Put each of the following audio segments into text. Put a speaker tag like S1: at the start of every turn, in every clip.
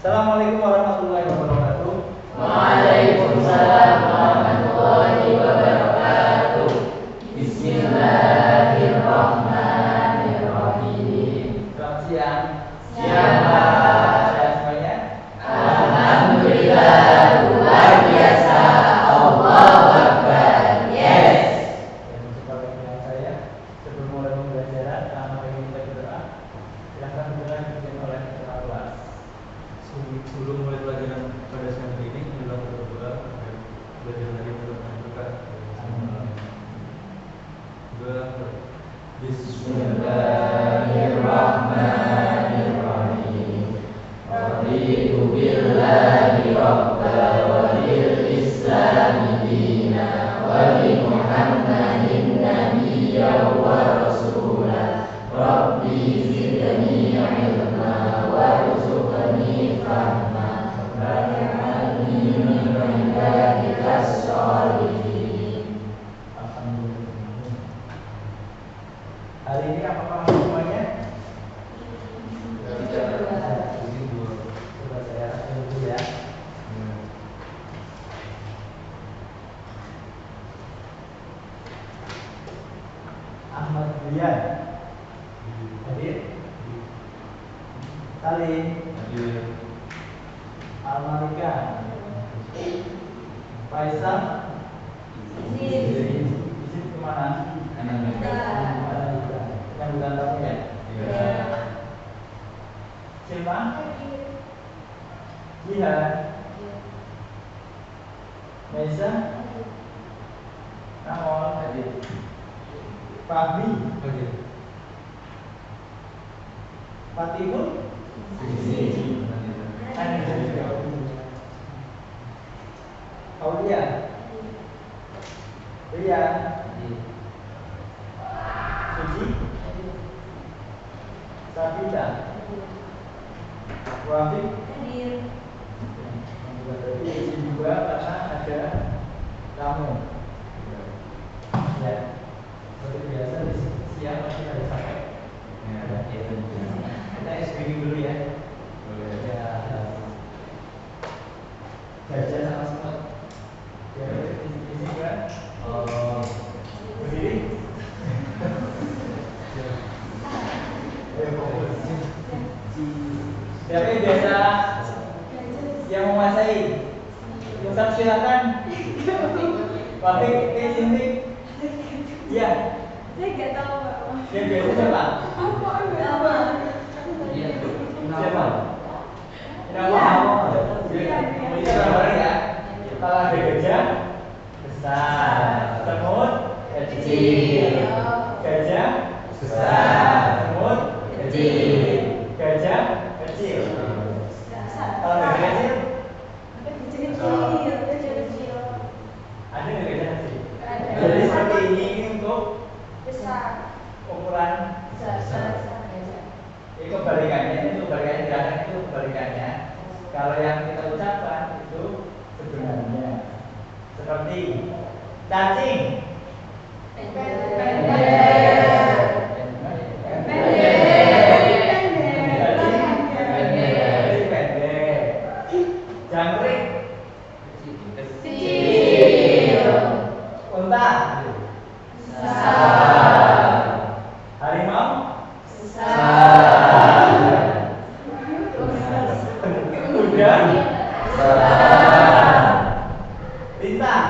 S1: Assalamualaikum warahmatullahi wabarakatuh.
S2: Waalaikumsalam warahmatullahi wabarakatuh. Bismillahirrahmanirrahim.
S1: Selamat siang.
S2: Siang, Pak.
S1: Sehat semuanya?
S2: Alhamdulillah, luar biasa. Allahu Akbar. Yes.
S1: Dan jumpa lagi dengan saya. Sebelum mulai pembelajaran, pertama kali kita berdoa. Silakan berdoa dipimpin oleh Allah.
S3: Sebelum mulai pelajaran pada siang hari ini, kita berdoa agar pelajaran hari ini berkah.
S2: Bismillahirrahmanirrahim. Raditu billahi rabban wa bil islami dinan wa bi Muhammadin nabiyyan wa rasulan. Rabbi zidni ilma warzuqni fahma waj'alni min ibadikas sholihin.
S1: Alhamdulillah. Hari ini apakah semuanya? Coba saya rasa dulu ya. Ahmad Brian hadir. Salim Almalika Faisal izin kemana? Yang bukan tamu ya? Silma Jihan Meza Namol hadir. Fahmi Fatihul Aulia Rian Suci Sabita Wafik izin juga karena ada tamu ya. Seperti biasa di siang masih ada sampai kita SBG dulu ya. Ya Gajah sama semut ya, ini juga berdiri. Siapa yang biasa yang menguasai? Ustaz silakan. Wafik, sini. Iya.
S4: Saya nggak tahu Pak.
S1: Yang biasa siapa?
S4: Apa?
S1: Siapa? Nama? Kita bareng ya. Kalau ada gajah besar, semut kecil. Gajah besar, semut kecil. Gajah kecil. Kalau gajah kecil, ada nggak gajah kecil? Jadi seperti ini untuk ukuran ini kebalikannya, itu kebalikannya gerakan itu kebalikannya. Kalau yang kita ucapkan itu sebenarnya seperti cacing. Jangkrik. Unta. Harimau. Kuda. Lintah.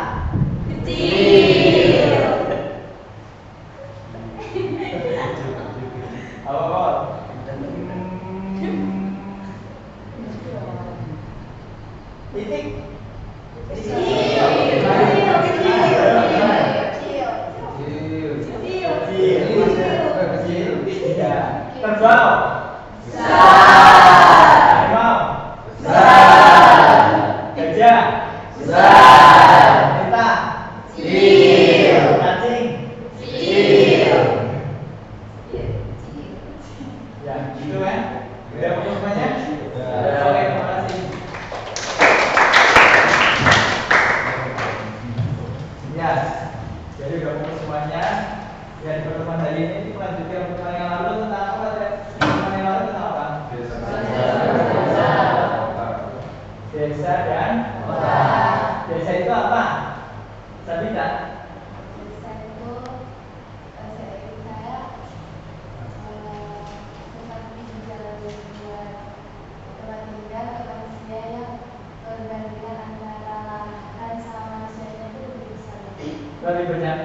S1: lebih banyak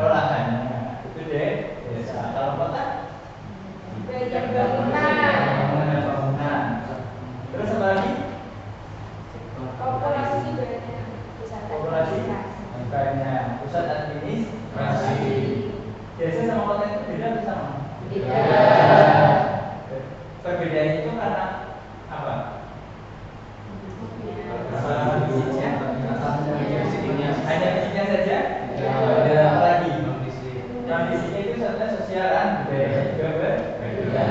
S1: lahannya. Itu deh desa. Kalau kota
S4: Banyak bangunan.
S1: bangunan. Terus apa lagi?
S4: Populasi banyak.
S1: Populasi banyak. Pusat administrasi. Desa sama kota itu beda atau sama?
S2: Beda.
S1: Perbedaan itu karena apa? Hanya fisiknya saja? Ada apa lagi? Kondisinya itu serta sosial kan? Budaya juga berbeda.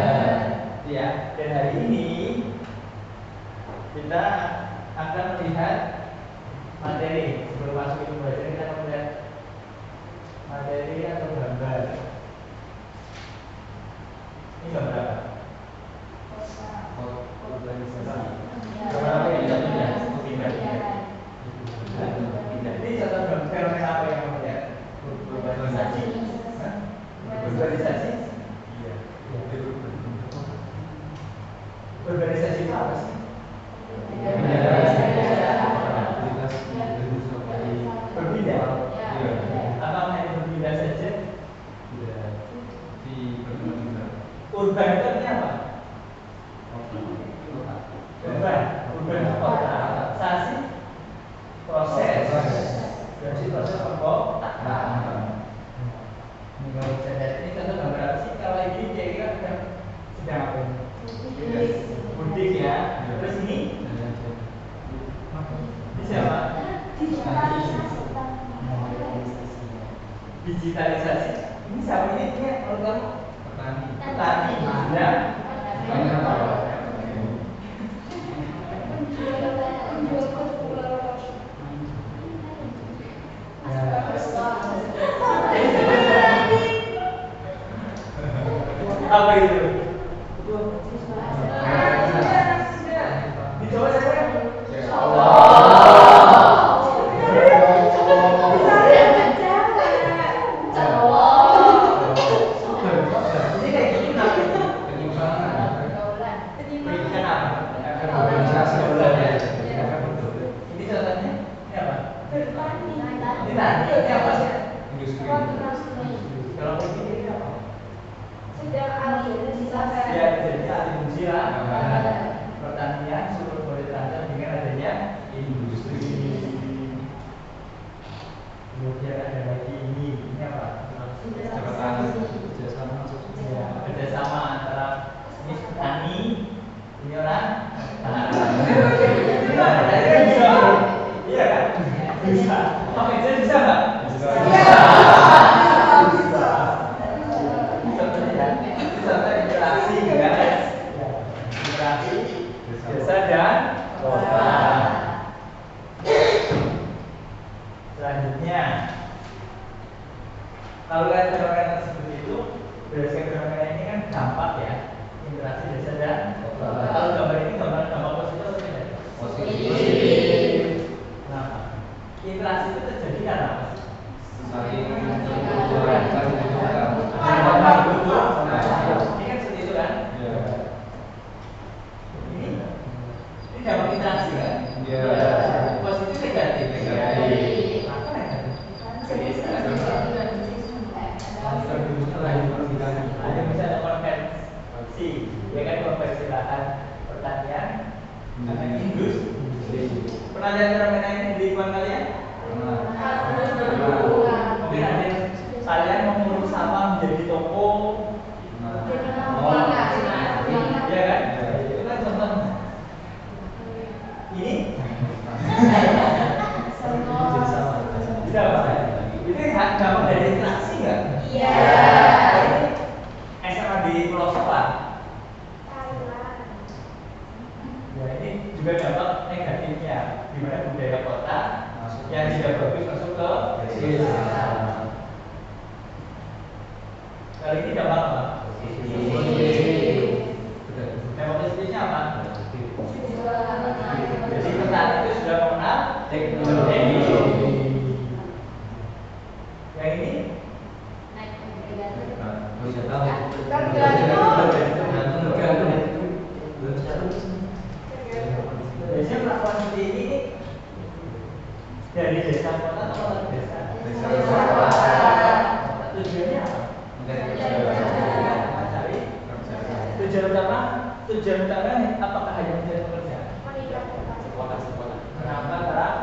S1: Ya, dan hari ini kita akan melihat materi. Sebelum masuk ke pembelajaran kita akan melihat materi atau gambar. Ini gambar apa? Gambar apa yang kita punya? Ini contoh fenomena apa yang kamu lihat? Urbanisasi. Urbanisasi? Iya. Urbanisasi itu apa sih? Berpindah. Apakah hanya berpindah saja? Urban itu artinya apa? Urban kota. Sasi proses. Berarti proses perkotaan. Ini kalau bisa lihat ini contoh gambar apa sih? Kalau ini kira-kira sedang apa ini? Mudik ya. Terus ini? Ini siapa? Digitalisasi. Ini siapa ini? Ini menurut kamu? Petani. Ya. Apa itu? Dicoba saya. Ini kayak gini kenapa? Pendidikan apa? Ini contohnya ini apa? Ini tadi ini apa sih? Kalau begini ini apa? Ya, jadi alih fungsi lah. Pertanian sudah boleh terancam dengan adanya industri. Kemudian ada lagi ini apa? Ya, kerjasama antara ini petani, ini orang iya kan? Bisa. Oke, jadi bisa nggak? Bisa. Interaksi dengan interaksi desa dan kota. Selanjutnya, kalau lihat fenomena tersebut itu berdasarkan fenomena ini kan dampak ya, interaksi desa dan kota. Kalau gambar ini gambar positif atau tidak?
S2: Positif.
S1: Kenapa? Interaksi itu terjadi karena apa?
S2: Saling
S1: Ini kan seperti itu kan? Ini dampak interaksi kan? Positif negatif. Apa negatif? Ada misalnya konversi, ya kan, konversi lahan pertanian dengan industri. Pernah lihat fenomena ini di lingkungan kalian? Mungkin ada kalian mengurus sampah menjadi toko. Iya kan? Itu kan contohnya. Ini tidak apa? Itu gampang dari interaksi nggak?
S4: Iya.
S1: SMA di Pulau Sepak. Ya, ini juga dampak negatifnya, di mana budaya kota yang tidak bagus masuk ke desa. Kali ini dampak apa? Dampak positifnya apa? Jadi petani itu sudah mengenal teknologi. Yang ini? Biasanya melakukan seperti ini dari desa kota atau kota ke desa? Tujuannya apa? Mencari tujuan utamanya apakah hanya mencari pekerjaan? Menambah taraf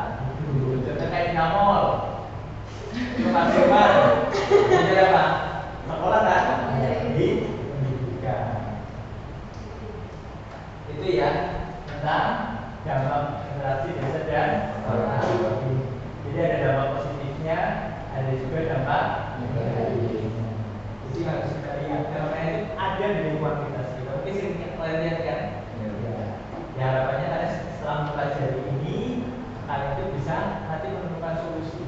S1: tujuannya kayak dinamol maksimal tujuan apa? Sekolah kan? Di pendidikan itu ya tentang dampak generasi desa dan kota. Jadi ada dampak positifnya, ada juga dampak negatifnya. Jadi harus kita lihat karena itu ada dari kuantitas kita. Oke, sering kalian lihat kan? Ya harapannya kalian setelah mempelajari ini kalian itu bisa nanti menemukan solusi.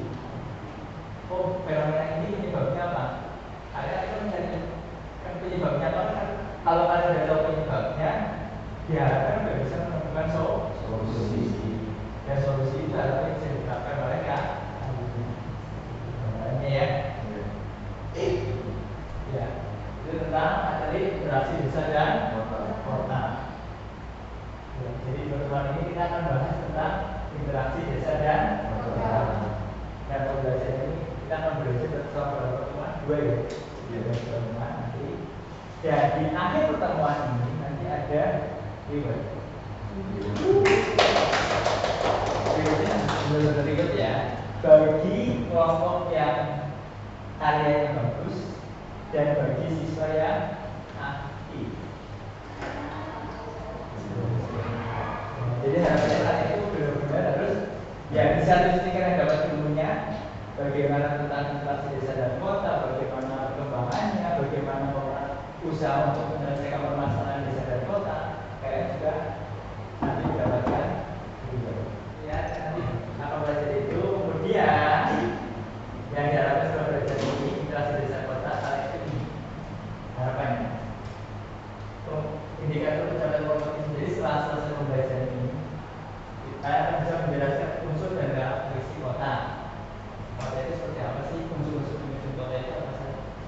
S1: Oh, fenomena ini penyebabnya apa? Kalian itu mencari penyebabnya apa kan? Kalau kalian sudah tahu penyebabnya, diharapkan sudah bisa menemukan solusi. Dan solusi itu harusnya bisa dicapai oleh kalian. Ya. Ya, itu tentang materi interaksi desa dan kota. Ya, jadi pertemuan ini kita akan bahas tentang interaksi desa dan kota. Dan pembelajaran ini kita akan belajar bersama pada pertemuan 2 ya. Pertemuan nanti. Dan di akhir pertemuan ini nanti ada reward. Berikut ya. Bagi kelompok yang karyanya bagus dan bagi siswa yang aktif. Jadi harapannya kalian itu benar-benar harus ya bisa pastikan yang dapat ilmunya, bagaimana tentang interaksi desa dan kota, bagaimana perkembangannya, bagaimana usaha untuk menyelesaikan permasalahan desa dan kota. Kalian juga nanti mendapatkan ya nanti akan belajar itu. Kemudian yang diharapkan setelah belajar ini interaksi desa kota kalian itu ini harapannya indikator pencapaian kompetisi. Jadi setelah selesai pembelajaran ini kita akan bisa menjelaskan unsur dan karakteristik kota. Kota itu seperti apa sih? Unsur-unsur penyusun kota itu apa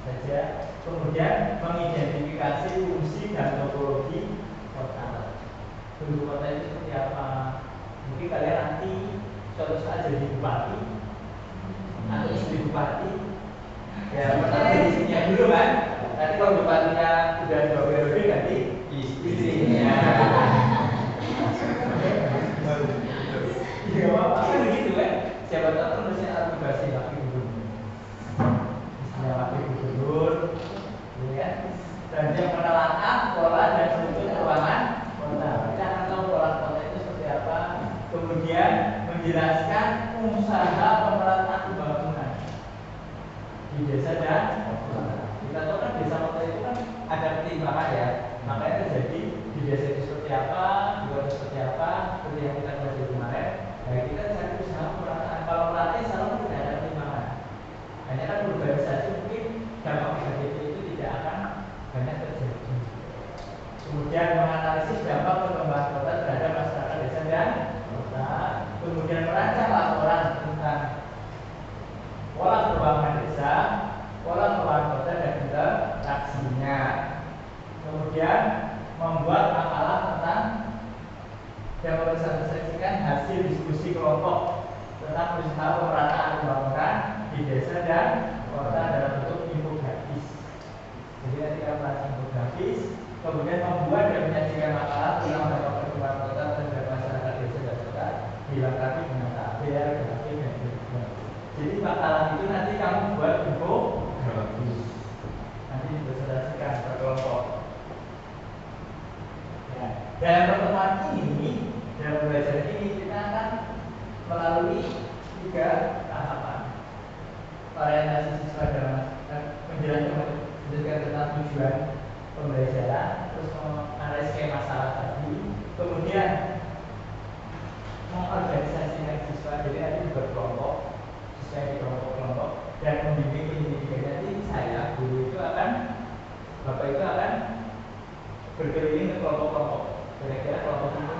S1: saja? Kemudian mengidentifikasi fungsi dan topologi kota. Bentuk kota itu seperti apa? Mungkin kalian nanti suatu saat jadi bupati atau istri bupati. Ya, pertama di sini dulu kan. Nanti kalau bupatinya udah 2 periode ganti istrinya. Ya apa kan begitu kan? Siapa tahu terusnya aplikasi wakil gubernur. Istrinya wakil gubernur, ya kan? Dan dia menelaah pola dan struktur keuangan kota. Kita akan tahu pola kota itu seperti apa. Kemudian menjelaskan usaha pemerataan pembangunan di desa dan kota. Kita tahu kan desa kota itu kan ada pertimbangan ya. Makanya terjadi di desa itu seperti apa, di kota seperti apa, seperti yang kita pelajari kemarin. Nah, kita cari usaha pemerataan. Kalau pemerataan selalu tidak ada pertimbangan. Hanya kan urbanisasi mungkin dampak negatif itu tidak akan banyak terjadi. Kemudian menganalisis dampak perkembangan kota terhadap masyarakat desa dan kota. Kemudian merancang laporan tentang pola keuangan desa, pola keuangan kota dan interaksinya. Kemudian membuat makalah tentang dan mempresentasikan hasil diskusi kelompok tentang usaha pemerataan pembangunan di desa dan kota dalam bentuk infografis. Jadi nanti kita merancang infografis, kemudian membuat dan menyajikan makalah tentang dampak perkembangan kota terhadap masyarakat desa dan kota dilengkapi dengan tabel, grafik dan juga. Jadi makalah itu nanti kamu buat infografis. Nanti dipresentasikan per kelompok. Ya. Dalam pertemuan ini, dalam belajar ini kita akan melalui 3 tahapan. Orientasi siswa dalam menjelaskan tentang tujuan pembelajaran, terus menganalisis masalah tadi, kemudian mengorganisasikan siswa. Jadi nanti berkelompok, siswa di kelompok-kelompok dan membimbing pendidikan. Nanti saya guru itu akan, bapak itu akan berkeliling ke kelompok-kelompok. Kira-kira kelompok ini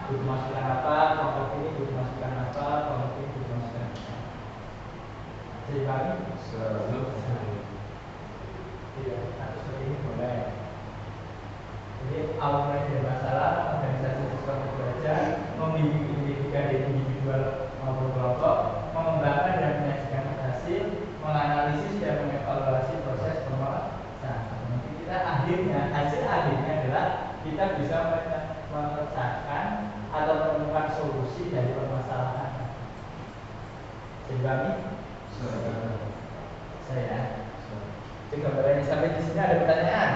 S1: butuh masukan apa, kelompok ini butuh masukan apa, kelompok ini butuh masukan apa. Jadi kami tidak harus seperti ini boleh. Jadi awal mulai dari masalah organisasi siswa belajar, membimbing pendidikan dari individual maupun kelompok, mengembangkan dan menyajikan hasil akhirnya adalah kita bisa memecahkan atau menemukan solusi dari permasalahan. Dipahami? Saya. Jadi gambarannya sampai di sini ada pertanyaan?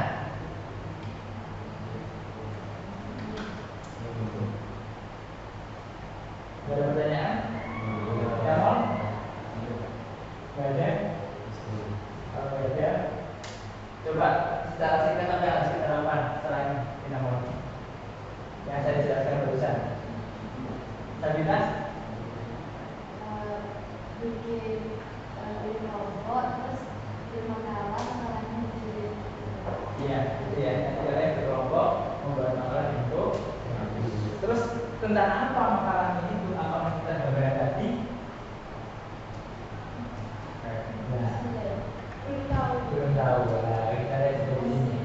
S1: Ada pertanyaan? Ya, Om? Nggak ada? Kalau nggak ada, coba secara singkat apa yang harus kita lakukan setelah ini kita mau yang saya jelaskan barusan. Sabina?
S4: Bikin robot terus bermakalah makalahnya jadi
S1: Iya, itu ya. Nanti kalian berkelompok membuat makalah bentuk. Terus tentang apa makalahnya itu? Apa kita gambaran tadi? Nah,
S4: belum tahu.
S1: belum tahu. Nah, kita lihat dari sini.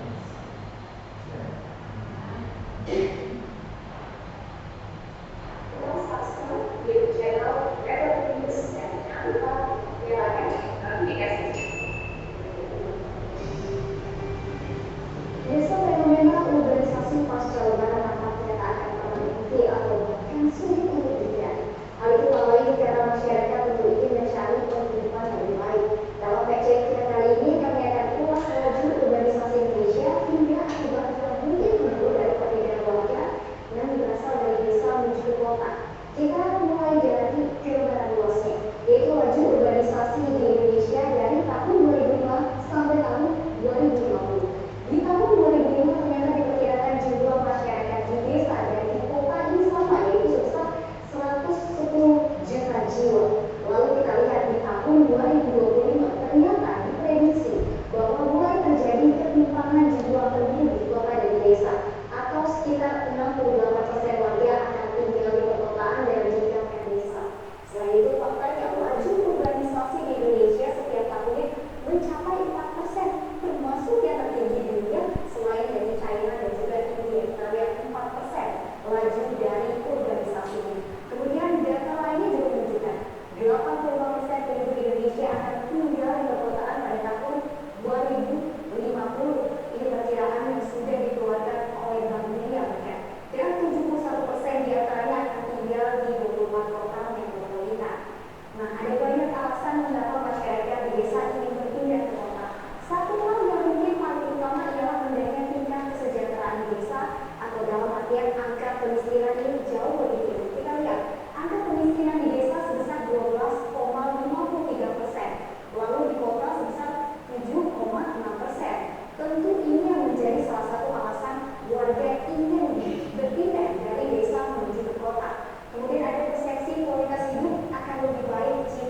S5: Desa fenomena urbanisasi pasca lebaran nampaknya tak akan pernah berhenti atau bahkan sulit untuk dihindari. Hal itu awalnya karena masyarakat tentu ingin mencari penghidupan lebih baik. Dalam PCK kita kali ini kami akan ulas laju urbanisasi Indonesia hingga akibat yang mungkin menurut dari perbedaan warga yang berasal dari desa menuju ke kota. Kita akan mulai dari gambaran luasnya, yaitu laju urbanisasi di Indonesia dari tahun 2005 sampai tahun 2050. Di tahun 2005 ternyata diperkirakan jumlah masyarakat di desa dan di kota ini sama, yaitu sebesar 110 juta jiwa. Lalu kita lihat di tahun 2025 ternyata diprediksi bahwa mulai terjadi ketimpangan jumlah penduduk di kota dan di desa, atau sekitar 68% warga akan tinggal di perkotaan dan meninggalkan desa. Selain itu faktanya laju urbanisasi di Indonesia setiap tahunnya mencapai 4%, termasuk yang tertinggi di dunia selain dari China dan juga India. Kita lihat 4% laju dari urbanisasinya. Kemudian data lainnya juga menunjukkan 85% penduduk Indonesia akan tinggal di perkotaan pada tahun 2050. Ini perkiraan yang sudah dikeluarkan oleh Bank Dunia bahkan. Dan 71% diantaranya akan tinggal di 24 kota metropolitan. Nah, ada banyak alasan mengapa masyarakat di desa ingin berpindah ke kota. Satu hal yang mungkin paling utama ialah rendahnya tingkat kesejahteraan di desa, atau dalam artian angka kemiskinan ini jauh lebih tinggi. Kita lihat angka kemiskinan di desa sebesar 12,53%, lalu di kota sebesar 7,6%. Tentu ini yang menjadi salah satu alasan warga ingin berpindah dari desa menuju ke kota. Kemudian ada persepsi kualitas hidup akan lebih baik jika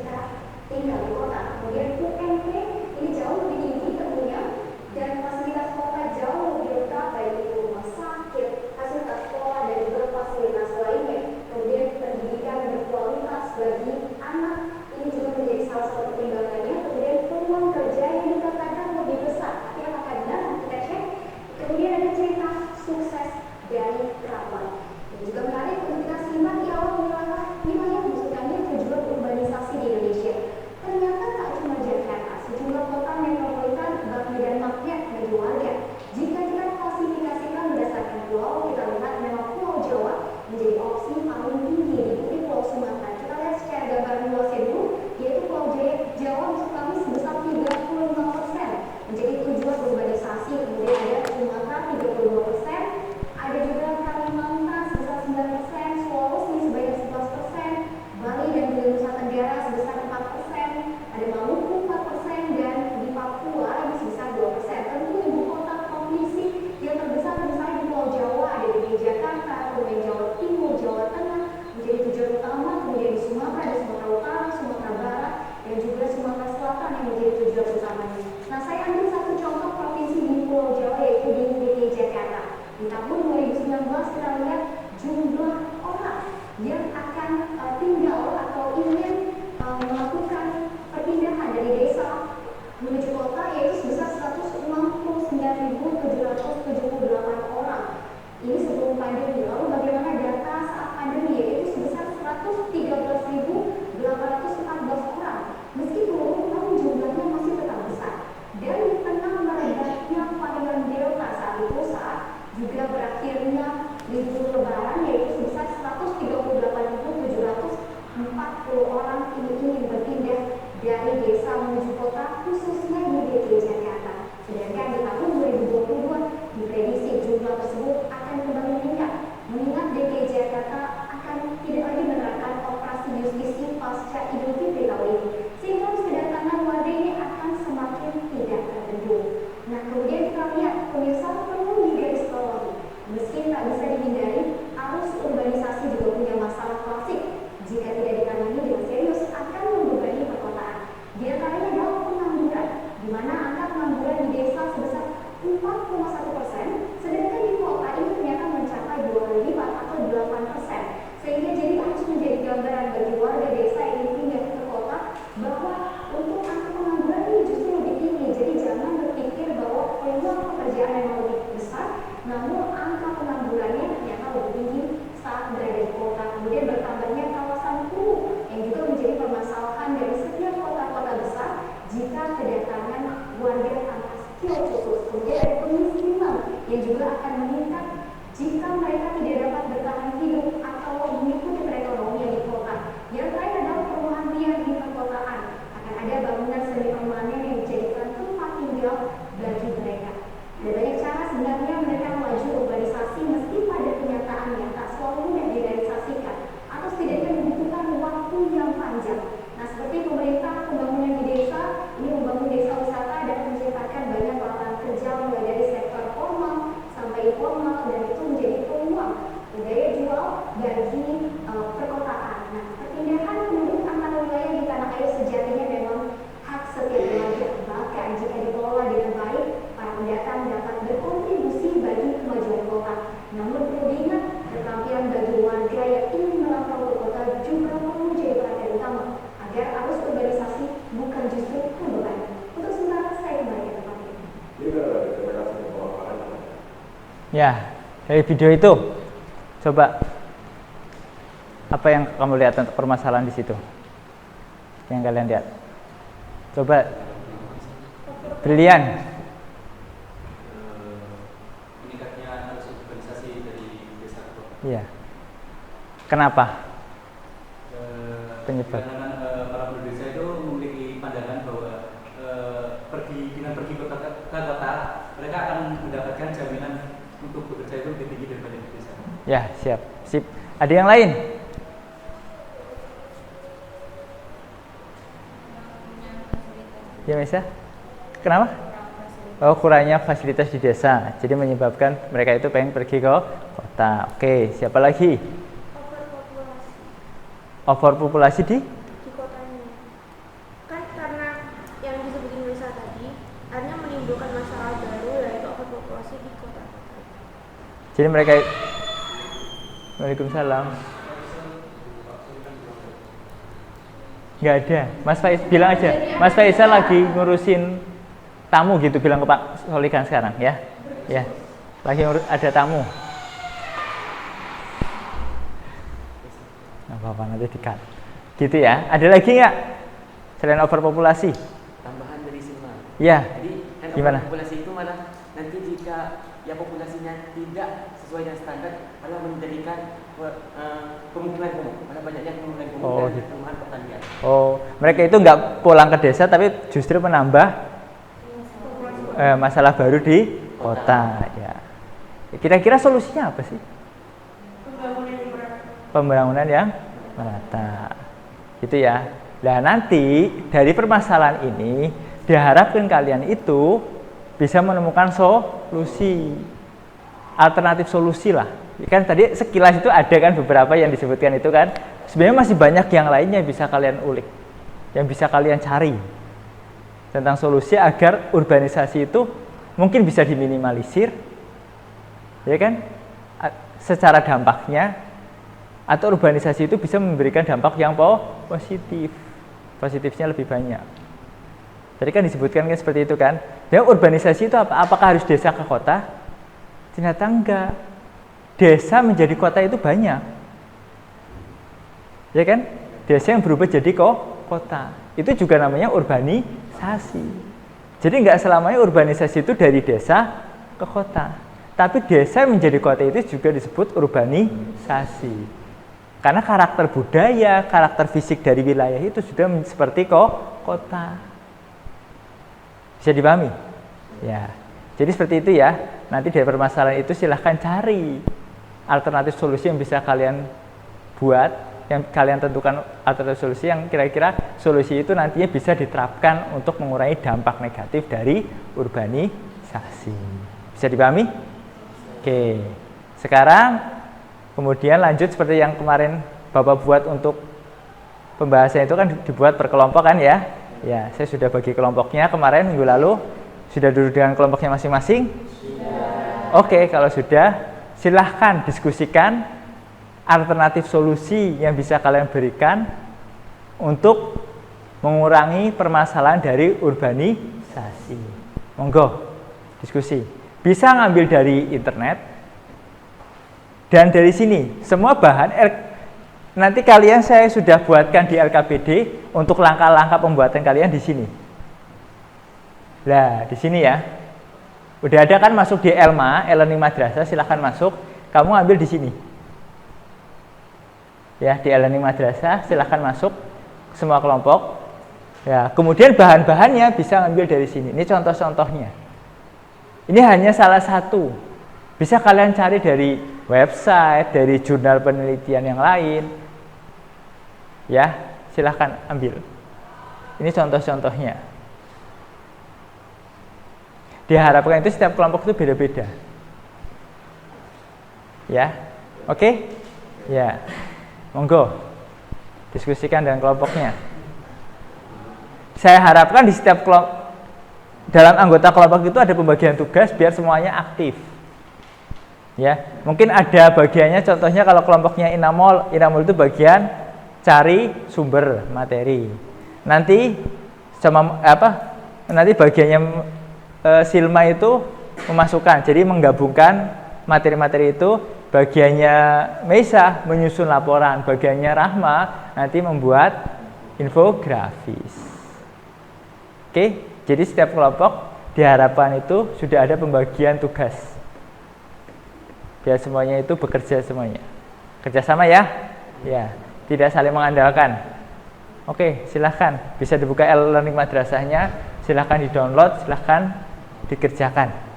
S5: jika kedatangan warga tanpa skill khusus. Kemudian ada kemiskinan yang juga akan meningkat jika mereka tidak dapat bertahan hidup atau mengikuti perekonomian di kota. Yang terakhir adalah perumahan liar di perkotaan. Akan ada bangunan semi permanen yang dijadikan tempat tinggal bagi mereka. Ada banyak cara sebenarnya menekan laju urbanisasi meski pada kenyataannya tak selalu mudah direalisasikan atau setidaknya membutuhkan waktu yang panjang. Nah, seperti pemerintah pembangunan di desa, ini membangun desa wisata dapat menciptakan banyak lapangan kerja mulai dari sektor formal sampai informal, dan itu menjadi peluang daya jual bagi perkotaan. Nah, perpindahan penduduk antar wilayah di tanah air sejatinya memang hak setiap warga. Bahkan jika dikelola dengan baik, para pendatang dapat berkontribusi bagi kemajuan kota. Namun perlu diingat, keterampilan bagi warga yang ingin merantau ke kota juga perlu menjadi perhatian utama agar arus urbanisasi bukan justru membebani. Untuk sementara saya kembali ke tempat ini.
S1: Ya, dari video itu coba apa yang kamu lihat untuk permasalahan di situ? Yang kalian lihat. Coba brilian.
S3: Meningkatnya arus urbanisasi dari desa ke kota.
S1: Iya. Kenapa? Penyebab.
S3: Karena para penduduk desa itu memiliki pandangan bahwa dengan pergi ke kota, mereka akan mendapatkan jaminan untuk bekerja itu lebih tinggi daripada di desa.
S1: Ya, siap. Sip. Ada yang lain? Ya, Mesa. Kenapa? Oh, kurangnya fasilitas di desa. Jadi menyebabkan mereka itu pengen pergi ke kota. Oke, siapa lagi? Overpopulasi di
S4: kotanya. Kan karena yang disebutin Risa tadi, akhirnya menimbulkan masalah baru yaitu overpopulasi di kota.
S1: Jadi mereka. Waalaikumsalam. Nggak ada. Mas Faiz bilang aja. Mas Faisal lagi ngurusin tamu gitu, bilang ke Pak Solikan sekarang ya. Ya. Lagi ada tamu. Nggak apa-apa, nanti di-cut. Gitu ya. Ada lagi nggak selain overpopulasi?
S2: Tambahan dari Silma.
S1: Ya.
S2: Jadi kan
S1: Gimana?
S2: populasi itu malah nanti jika ya populasinya tidak sesuai dengan standar, malah menjadikan pemukiman kumuh, malah banyaknya pemukiman kumuh
S1: Oh,
S2: dan
S1: gitu.
S2: perumahan pertanian.
S1: Oh, mereka itu nggak pulang ke desa tapi justru menambah masalah baru di kota. Ya. Kira-kira solusinya apa sih? Pembangunan yang merata. Gitu ya. Nah, nanti dari permasalahan ini diharapkan kalian itu bisa menemukan solusi, alternatif solusi lah. Kan tadi sekilas itu ada kan beberapa yang disebutkan itu kan. Sebenarnya masih banyak yang lainnya bisa kalian ulik, yang bisa kalian cari tentang solusi agar urbanisasi itu mungkin bisa diminimalisir, ya kan? Secara dampaknya, atau urbanisasi itu bisa memberikan dampak yang positif, positifnya lebih banyak. Tadi kan disebutkan kan seperti itu kan. Dan urbanisasi itu apakah harus desa ke kota? Ternyata enggak. Desa menjadi kota itu banyak. Ya kan? Desa yang berubah jadi kota. Itu juga namanya urbanisasi. Jadi enggak selamanya urbanisasi itu dari desa ke kota. Tapi desa menjadi kota itu juga disebut urbanisasi. Karena karakter budaya, karakter fisik dari wilayah itu sudah seperti kota. Bisa dipahami? Ya. Jadi seperti itu ya. Nanti dari permasalahan itu silahkan cari alternatif solusi yang bisa kalian buat, yang kalian tentukan alternatif solusi yang kira-kira solusi itu nantinya bisa diterapkan untuk mengurangi dampak negatif dari urbanisasi. Bisa dipahami? Oke. Sekarang kemudian lanjut seperti yang kemarin Bapak buat untuk pembahasan itu kan dibuat per kelompok kan ya. Ya, saya sudah bagi kelompoknya kemarin minggu lalu. Sudah duduk dengan kelompoknya masing-masing? Sudah. Oke, kalau sudah, silahkan diskusikan alternatif solusi yang bisa kalian berikan untuk mengurangi permasalahan dari urbanisasi. Monggo, diskusi. Bisa ngambil dari internet dan dari sini. Semua bahan nanti kalian saya sudah buatkan di LKPD untuk langkah-langkah pembuatan kalian di sini. Nah, di sini ya. Udah ada kan masuk di Elma, e-learning madrasah, silahkan masuk. Kamu ambil di sini. Ya, di e-learning madrasah silahkan masuk semua kelompok. Ya, kemudian bahan-bahannya bisa ambil dari sini. Ini contoh-contohnya. Ini hanya salah satu. Bisa kalian cari dari website, dari jurnal penelitian yang lain. Ya, silahkan ambil. Ini contoh-contohnya. Diharapkan itu setiap kelompok itu beda-beda. Ya, oke? Ya, monggo diskusikan dengan kelompoknya. Saya harapkan di setiap kelompok, dalam anggota kelompok itu ada pembagian tugas biar semuanya aktif. Ya, mungkin ada bagiannya, contohnya kalau kelompoknya Inamol itu bagian cari sumber materi. Nanti sama nanti bagiannya Silma itu memasukkan, jadi menggabungkan materi-materi itu. Bagiannya Meisa menyusun laporan, bagiannya Rahma nanti membuat infografis. Oke, jadi setiap kelompok diharapkan itu sudah ada pembagian tugas, biar semuanya itu bekerja semuanya, kerjasama ya, ya, tidak saling mengandalkan. Oke, silahkan bisa dibuka e-learning madrasahnya, silahkan di-download, silahkan dikerjakan.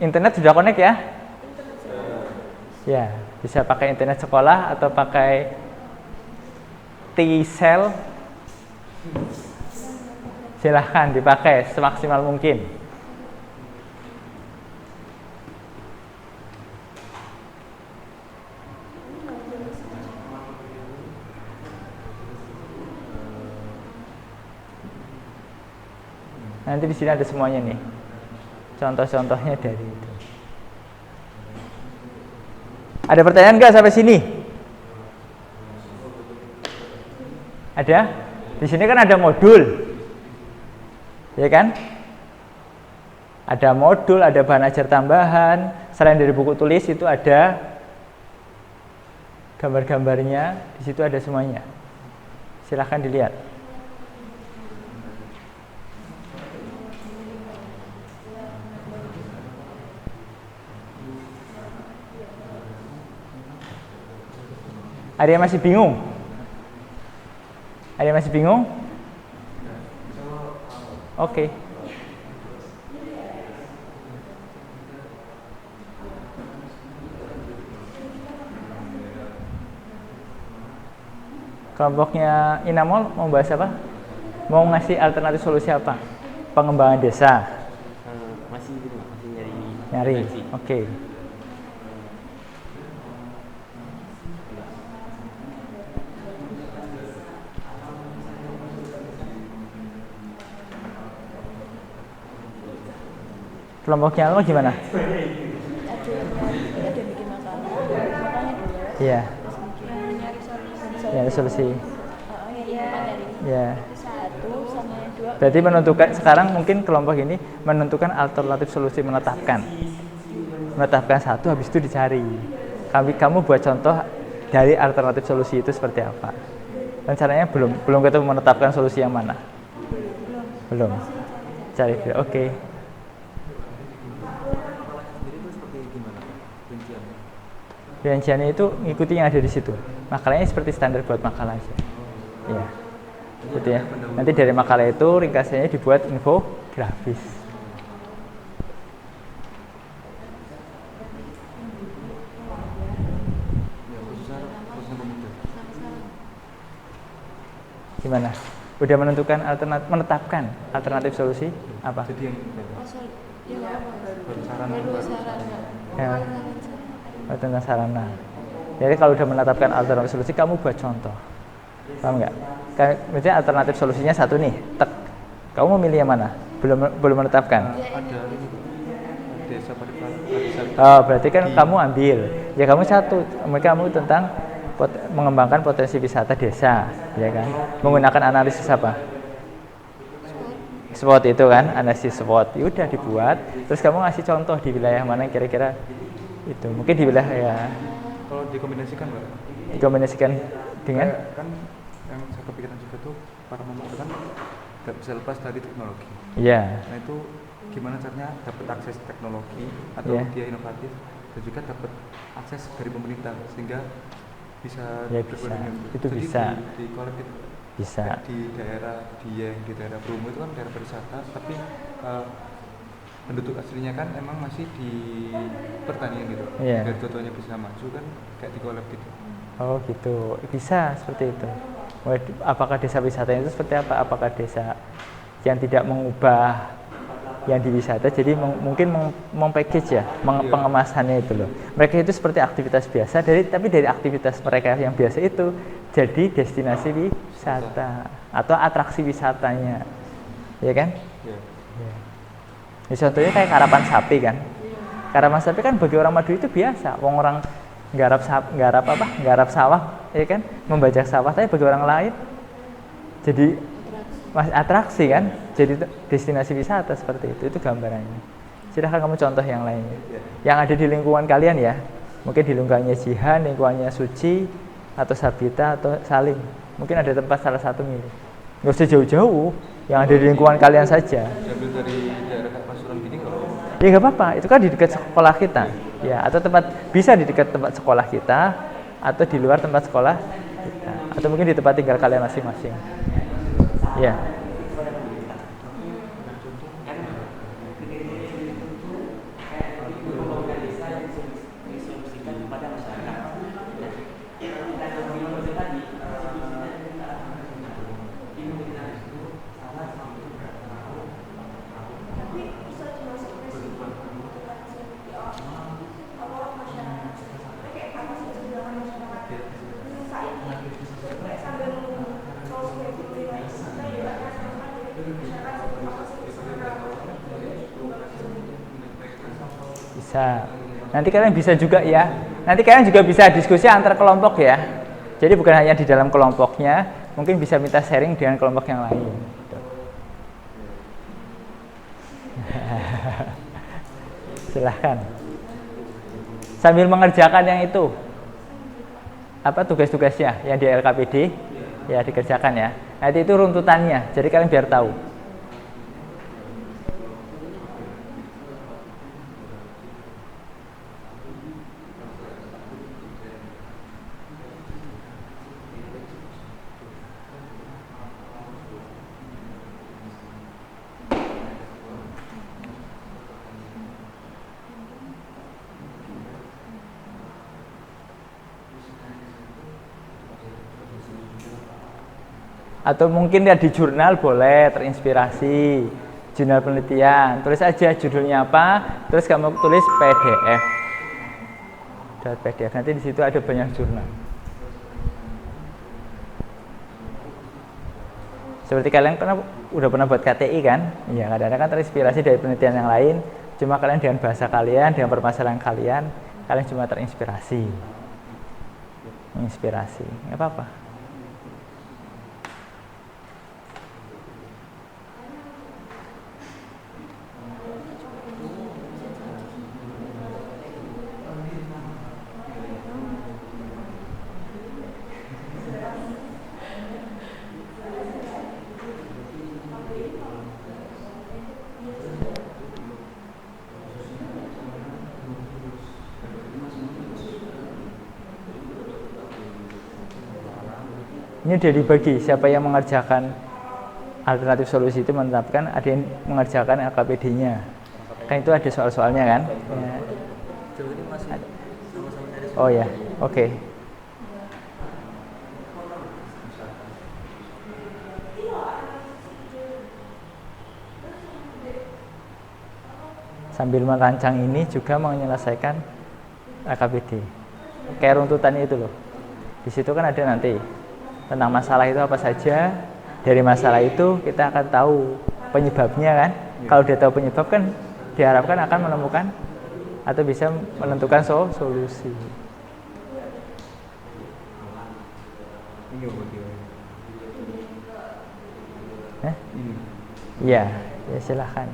S1: Internet sudah connect ya? Ya, bisa pakai internet sekolah atau pakai T-cell. Silahkan dipakai semaksimal mungkin. Nanti di sini ada semuanya nih. Contoh-contohnya dari itu. Ada pertanyaan nggak sampai sini? Ada? Di sini kan ada modul, ya kan? Ada modul, ada bahan ajar tambahan. Selain dari buku tulis itu ada gambar-gambarnya. Di situ ada semuanya. Silahkan dilihat. Ada yang masih bingung? Ada yang masih bingung? Oke. Kelompoknya Inamol mau bahas apa? Mau ngasih alternatif solusi apa? Pengembangan desa.
S2: Masih
S1: Nyari. Oke. Kelompoknya lo gimana?
S6: Ada bikin masalah, makanya dua.
S1: Iya.
S6: Nyari solusi.
S1: Nyari solusi. Ya.
S6: Satu sama yang dua.
S1: Berarti menentukan sekarang mungkin kelompok ini menentukan alternatif solusi, menetapkan satu, habis itu dicari. Kamu buat contoh dari alternatif solusi itu seperti apa? Rencananya belum ketemu menetapkan solusi yang mana? Belum. Cari. Oke. Rinciannya itu ngikuti yang ada di situ. Makalahnya seperti standar buat makalah aja. Ya. Gitu ya. Nanti dari makalah itu ringkasannya dibuat infografis. Gimana? Udah menetapkan alternatif solusi apa?
S3: Jadi
S1: Ya. Tentang sarana. Jadi kalau udah menetapkan alternatif solusi, kamu buat contoh. Paham nggak? Misalnya alternatif solusinya satu nih, tek. Kamu memilih yang mana? Belum menetapkan.
S3: ada desa
S1: Oh, berarti kan kamu ambil. Ya kamu satu. Kamu tentang mengembangkan potensi wisata desa, ya kan? Menggunakan analisis apa? SWOT itu kan, analisis SWOT. Ya udah dibuat. Terus kamu ngasih contoh di wilayah mana kira-kira itu. Mungkin di wilayah ya.
S3: Kalau dikombinasikan, Mbak?
S1: Dikombinasikan
S7: Dengan
S8: Kayak kan yang saya kepikiran juga tuh para pemuda kan nggak bisa lepas dari teknologi.
S7: iya,
S8: Nah itu gimana caranya dapat akses teknologi atau
S7: Iya.
S8: media inovatif dan juga dapat akses dari pemerintah sehingga bisa
S7: Ya,
S8: berguna.
S7: bisa. Itu
S8: Jadi
S7: bisa.
S8: di kolab itu
S7: bisa.
S8: kayak di daerah Dieng, di daerah Bromo itu kan daerah wisata tapi penduduk aslinya kan emang masih di pertanian gitu.
S7: Iya.
S8: Dan dua-duanya bisa maju kan kayak di kolab gitu.
S7: Oh gitu, bisa seperti itu. Apakah desa wisata itu seperti apa? Apakah desa yang tidak mengubah yang di wisata, jadi mungkin meng-package ya, pengemasannya itu loh. Mereka itu seperti aktivitas biasa, tapi dari aktivitas mereka yang biasa itu jadi destinasi wisata atau atraksi wisatanya, ya kan?
S8: Iya.
S7: Ya, contohnya kayak karapan sapi kan. Karapan sapi kan bagi orang Madu itu biasa. Wong orang nggarap sawah, ya kan? Membajak sawah, tapi bagi orang lain jadi masih atraksi kan? Jadi destinasi wisata seperti itu gambarannya. Silahkan kamu contoh yang lainnya. Yang ada di lingkungan kalian ya. Mungkin di lingkungannya Jihan, lingkungannya Suci, atau Sabita, atau Salim. Mungkin ada tempat salah satu milih. Nggak usah jauh-jauh, yang ada di lingkungan kalian saja.
S8: Diambil dari daerah Pasuruan gini kalau
S7: Ya nggak apa-apa, itu kan di dekat sekolah kita. Ya, atau bisa di dekat tempat sekolah kita, atau di luar tempat sekolah kita, atau mungkin di tempat tinggal kalian masing-masing. Ya.
S4: Tapi bisa dimasuk rekomendasi di awal masyarakat. Kayak apa sih sebenarnya masyarakat saat ini sambil kalau kayak gitu ya kita juga akan sama dari masyarakat apa sih
S7: Bisa. Nanti kalian bisa juga ya. Nanti kalian juga bisa diskusi antar kelompok ya. Jadi bukan hanya di dalam kelompoknya, mungkin bisa minta sharing dengan kelompok yang lain. Silahkan. Sambil mengerjakan yang itu. Apa tugas-tugasnya yang di LKPD? Ya dikerjakan ya. Nanti itu runtutannya. Jadi kalian biar tahu. Atau mungkin ya di jurnal boleh terinspirasi, jurnal penelitian, tulis aja judulnya apa, terus kamu tulis PDF. PDF, nanti di situ ada banyak jurnal. Seperti kalian udah pernah buat KTI kan? Iya, kadang-kadang kan terinspirasi dari penelitian yang lain. Cuma kalian dengan bahasa kalian, dengan permasalahan kalian cuma terinspirasi. Inspirasi, nggak apa-apa. Ini udah dibagi, siapa yang mengerjakan alternatif solusi itu menetapkan, ada yang mengerjakan LKPD-nya. Kan itu ada soal-soalnya kan? Ya. Oh ya, oke. Sambil merancang ini juga menyelesaikan LKPD. Kayak runtutannya itu loh. Di situ kan ada nanti tentang masalah itu apa saja. Dari masalah itu kita akan tahu penyebabnya kan. Kalau dia tahu penyebab kan diharapkan akan menemukan atau bisa menentukan solusi. Iya, ya silahkan.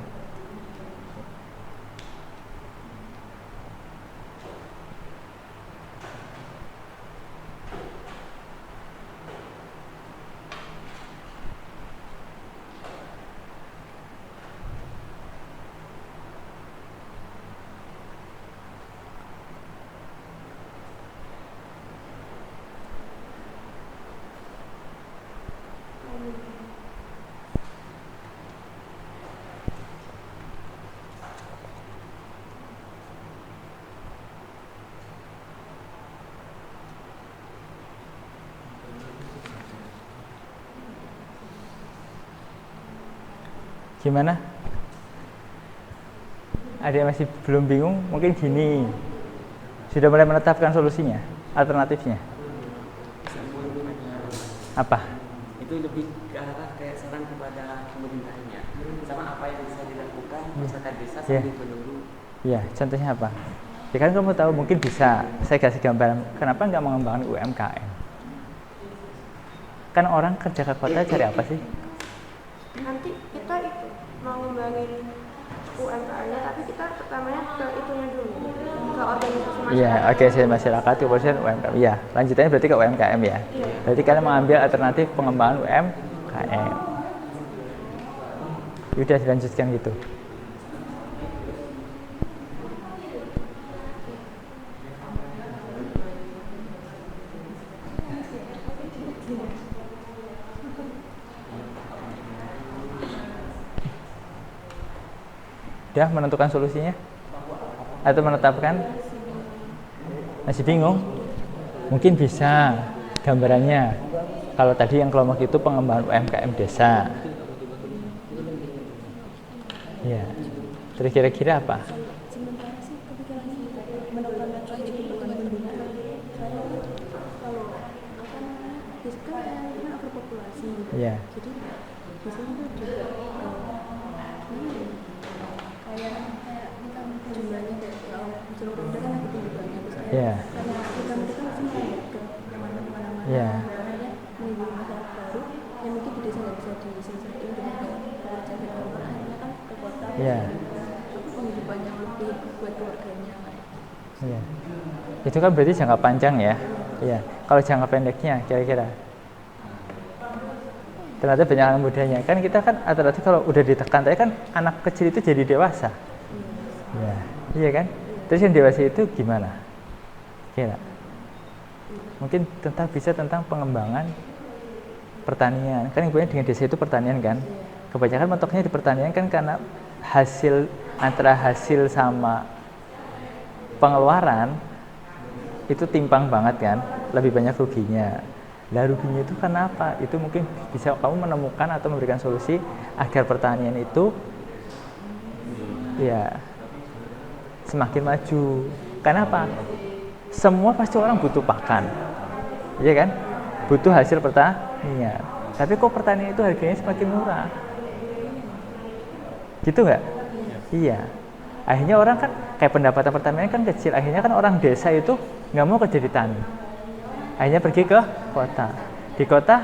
S7: Gimana? Ada yang masih belum bingung? Mungkin gini. Sudah mulai menetapkan solusinya, alternatifnya. Apa?
S2: Itu lebih ke arah kayak saran kepada pemerintahnya sama apa yang bisa dilakukan masyarakat desa sambil menunggu.
S7: Iya, contohnya apa? Ya kan kamu tahu mungkin bisa saya kasih gambaran kenapa nggak mengembangkan UMKM? Kan orang kerja ke kota cari apa sih?
S4: Nanti kita itu mau ngembangin UMKM-nya, tapi kita pertamanya ke itunya dulu, ke organisasi masyarakat.
S7: Iya, organisasi masyarakat, kemudian UMKM. Iya, lanjutannya berarti ke UMKM ya.
S4: Iya.
S7: Berarti kalian mengambil alternatif pengembangan UMKM. Udah dilanjutkan gitu. Udah menentukan solusinya? Atau menetapkan? Masih bingung? Mungkin bisa gambarannya. Kalau tadi yang kelompok itu pengembangan UMKM desa. Ya. Terus kira-kira apa?
S6: Sementara sih kepikiran melakukan lanjut pembinaan. Kalau apa namanya, itu kan overpopulasi.
S7: Iya.
S6: Jadi biasanya itu juga kayak jumlahnya kalau Jawa Barat kan lagi tinggi banget, terus kayak
S7: Iya.
S6: karena kita mereka masih melayat ke kemana-mana,
S7: Iya.
S6: makanya menimbulkan masyarakat baru yang mungkin di desa nggak bisa diselesaikan dengan pekerjaan yang baru, karena akhirnya kan ke kota.
S7: Iya.
S6: Penghidupan yang lebih buat keluarganya.
S7: Iya. Itu kan berarti jangka panjang ya. Iya. Kalau jangka pendeknya kira-kira ternyata banyak anak mudanya. Kan kita kan alternatif kalau udah ditekan tadi kan anak kecil itu jadi dewasa. Iya. Iya kan? Terus yang dewasa itu gimana? Kira? Mungkin tentang pengembangan pertanian. Kan ibunya dengan desa itu pertanian kan? Kebanyakan mentoknya di pertanian kan karena antara hasil sama pengeluaran itu timpang banget kan, lebih banyak ruginya. Lah ruginya itu karena apa? Itu mungkin bisa kamu menemukan atau memberikan solusi agar pertanian itu ya semakin maju. Karena apa? Semua pasti orang butuh pakan, iya kan? Butuh hasil pertanian. Tapi kok pertanian itu harganya semakin murah? Gitu nggak? Iya. Akhirnya orang kan kayak pendapatan pertanian kan kecil. Akhirnya kan orang desa itu nggak mau kerja di tani. Akhirnya pergi ke kota. Di kota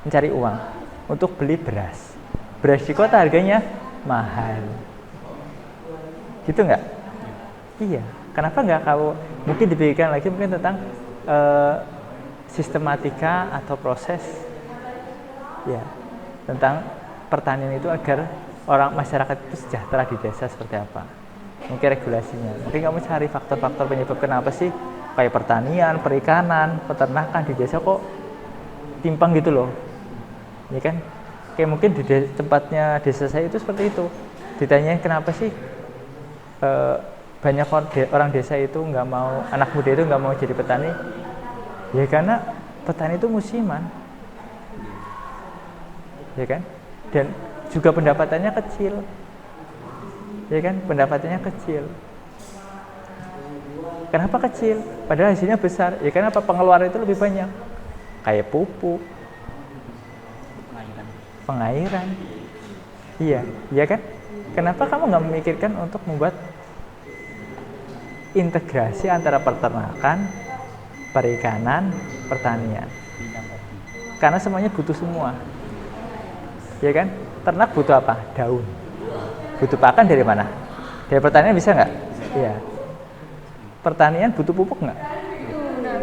S7: mencari uang untuk beli beras. Beras di kota harganya mahal. Gitu nggak? Iya. Kenapa nggak kamu mungkin dipikirkan lagi mungkin tentang sistematika atau proses ya tentang pertanian itu agar orang masyarakat itu sejahtera di desa seperti apa? Mungkin regulasinya. Mungkin kamu cari faktor-faktor penyebab kenapa sih kayak pertanian, perikanan, peternakan di desa kok timpang gitu loh. Ya kan? Kayak mungkin di tempatnya desa saya itu seperti itu. Ditanyain kenapa sih banyak orang desa itu nggak mau, anak muda itu nggak mau jadi petani? Ya karena petani itu musiman. Ya kan? Dan juga pendapatannya kecil. Ya kan? Pendapatannya kecil. Kenapa kecil? Padahal hasilnya besar. Ya kenapa? Pengeluaran itu lebih banyak. Kayak pupuk, pengairan. Iya, iya kan? Kenapa kamu nggak memikirkan untuk membuat integrasi antara peternakan, perikanan, pertanian? Karena semuanya butuh semua. Ya kan? Ternak butuh apa? Daun. Butuh pakan dari mana? Dari pertanian bisa nggak? Iya. Pertanian butuh pupuk nggak?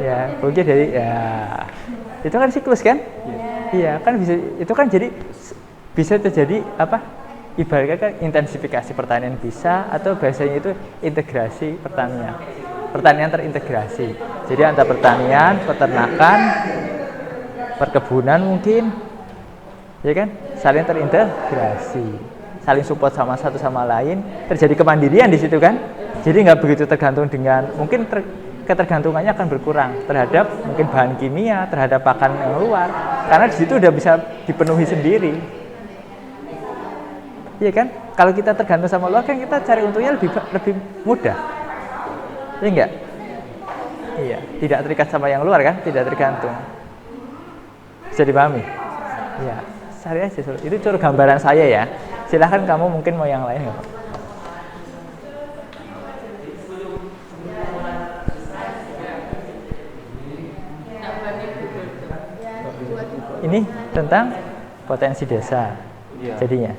S7: Ya, pupuknya dari ya. Itu kan siklus kan? Iya, kan bisa. Itu kan jadi bisa terjadi apa? Ibaratnya kan intensifikasi pertanian bisa atau biasanya itu integrasi pertanian. Pertanian terintegrasi. Jadi antara pertanian, peternakan, perkebunan mungkin, ya kan? Saling terintegrasi, saling support sama satu sama lain, terjadi kemandirian di situ kan? Jadi nggak begitu tergantung dengan, mungkin ketergantungannya akan berkurang terhadap mungkin bahan kimia, terhadap pakan yang luar, karena di situ udah bisa dipenuhi sendiri. Iya kan? Kalau kita tergantung sama luar kan kita cari untungnya lebih mudah. Iya enggak? Iya, tidak terikat sama yang luar kan? Tidak tergantung. Bisa dipahami? Iya, cari aja. Itu cara gambaran saya ya. Silahkan kamu mungkin mau yang lain nggak? Ini tentang potensi desa,
S8: Iya.
S7: jadinya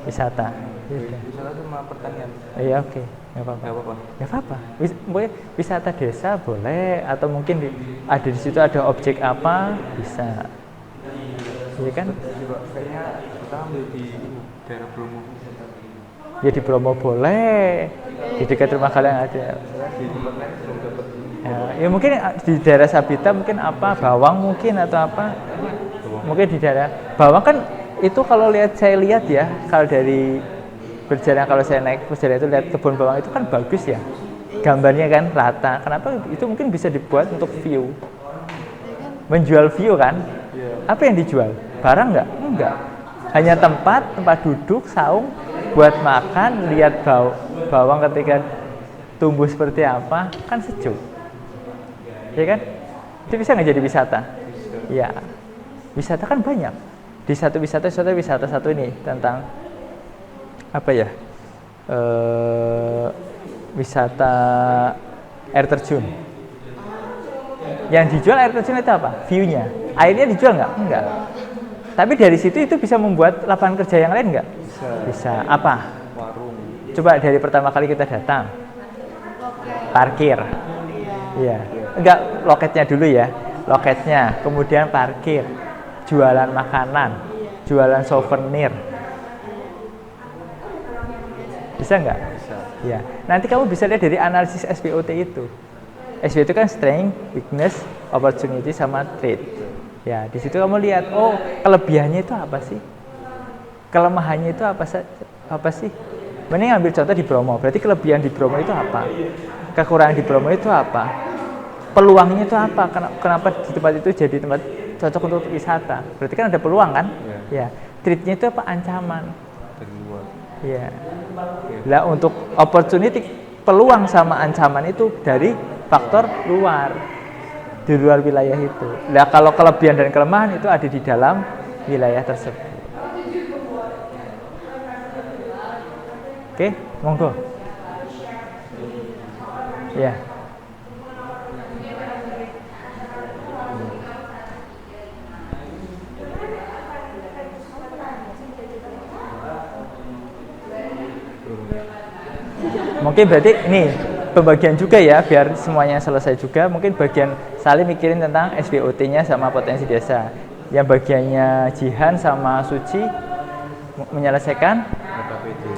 S7: wisata.
S8: Wisata cuma pertanian.
S7: Iya oke, nggak apa-apa. Nggak apa-apa. Wisata desa boleh, atau mungkin ada di situ ada objek apa bisa. Iya kan?
S8: Juga kayaknya kita ambil di daerah Bromo.
S7: Ya di Bromo boleh, di dekat rumah kalian ada.
S8: Di tempat lain belum dapat.
S7: Ya mungkin di daerah Sabita mungkin apa, bawang mungkin atau apa. Mungkin di daerah bawang kan itu kalau saya lihat ya, kalau dari berjalan, kalau saya naik berjalan itu lihat kebun bawang itu kan bagus ya, gambarnya kan rata. Kenapa itu mungkin bisa dibuat untuk view, menjual view kan? Apa yang dijual? Barang nggak? Enggak. Hanya tempat duduk, saung, buat makan, lihat bawang ketika tumbuh seperti apa, kan sejuk. Ya kan? Itu bisa nggak jadi wisata? Iya. Wisata kan banyak. Di satu wisata satu ini tentang apa ya? Wisata air terjun. Yang dijual air terjun itu apa? View-nya. Airnya dijual nggak? Enggak. Tapi dari situ itu bisa membuat lapangan kerja yang lain nggak? Bisa. Apa?
S8: Warung.
S7: Coba dari pertama kali kita datang. Parkir. Iya. Enggak, loketnya dulu ya. Loketnya, kemudian parkir. Jualan makanan, jualan souvenir. Bisa nggak?
S8: Bisa.
S7: Ya. Nanti kamu bisa lihat dari analisis SWOT itu. SWOT itu kan strength, weakness, opportunity, sama threat. Ya, di situ kamu lihat, oh kelebihannya itu apa sih? Kelemahannya itu apa sih? Mending ambil contoh di Bromo. Berarti kelebihan di Bromo itu apa? Kekurangan di Bromo itu apa? Peluangnya itu apa? Kenapa di tempat itu jadi tempat cocok untuk wisata? Berarti kan ada peluang kan? Ya. Threat-nya itu apa? Ancaman.
S8: Dari luar.
S7: Ya. Lah untuk opportunity, peluang sama ancaman itu dari faktor luar, di luar wilayah itu. Nah kalau kelebihan dan kelemahan itu ada di dalam wilayah tersebut. Oke, monggo. Ya. Mungkin berarti ini pembagian juga ya, biar semuanya selesai juga. Mungkin bagian saling mikirin tentang SWOT-nya sama potensi desa. Yang bagiannya Jihan sama Suci menyelesaikan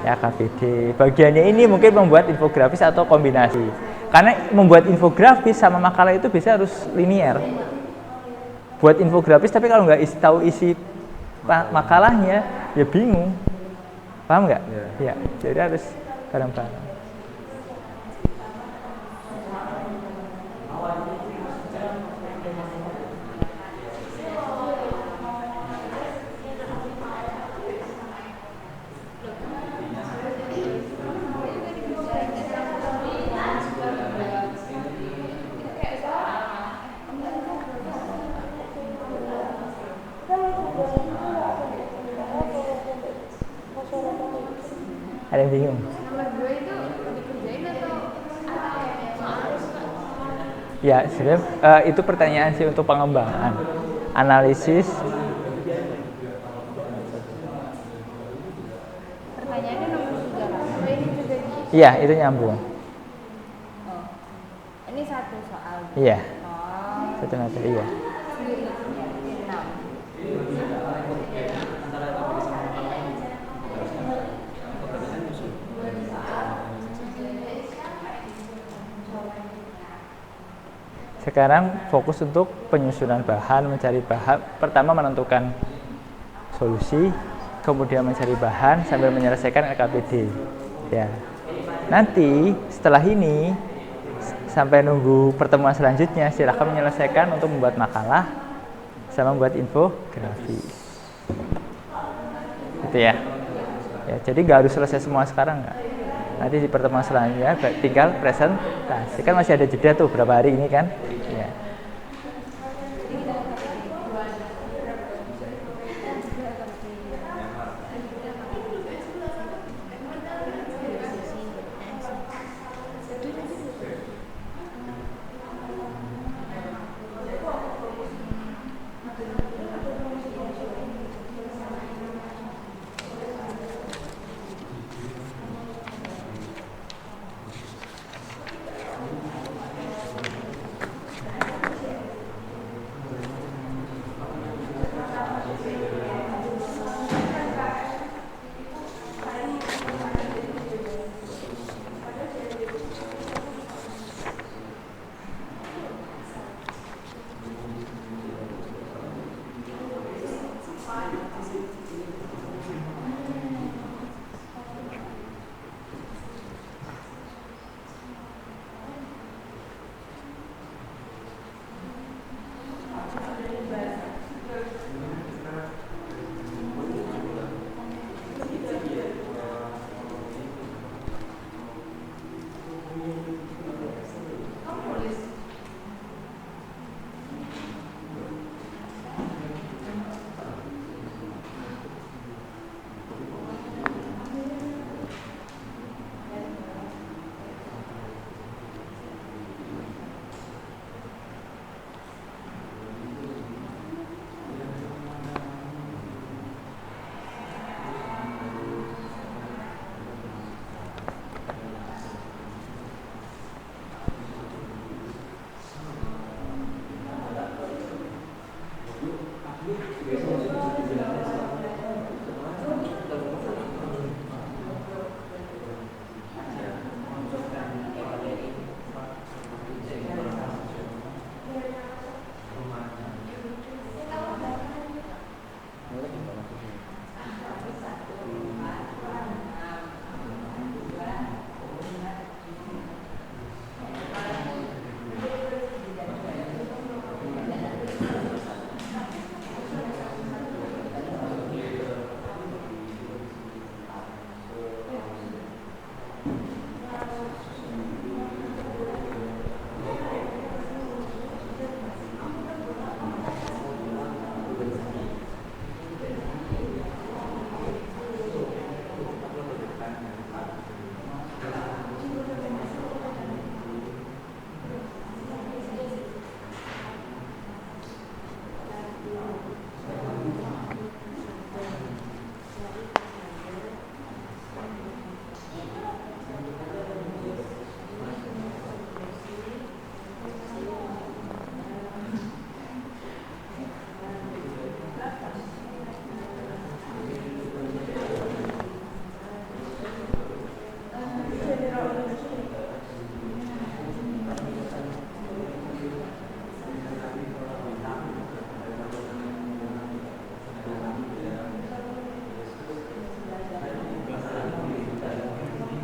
S7: KPD. Bagiannya ini mungkin membuat infografis atau kombinasi. Karena membuat infografis sama makalah itu bisa harus linear. Buat infografis tapi kalau nggak tahu isi makalahnya ya bingung. Paham nggak? Ya. Jadi harus bareng-bareng. Ada yang bingung?
S4: Nomor 2 itu dikerjain atau
S7: Ya, sebenarnya itu pertanyaan sih untuk pengembangan, analisis.
S4: pertanyaannya nomor 3 Pak? Oh, ini juga di...
S7: Iya, itu nyambung.
S4: Oh, ini satu soal.
S7: Iya,
S4: Oh,
S7: satu materi. Iya.
S4: sendiri. 6.
S7: Sekarang fokus untuk penyusunan bahan, mencari bahan. Pertama menentukan solusi, kemudian mencari bahan sambil menyelesaikan LKPD. Ya. Nanti setelah ini sampai nunggu pertemuan selanjutnya, silakan menyelesaikan untuk membuat makalah sama membuat infografis. Gitu ya. Ya, jadi nggak harus selesai semua sekarang nggak. Nanti di pertemuan selanjutnya tinggal presentasi. Kan masih ada jeda tuh berapa hari ini kan? Ya.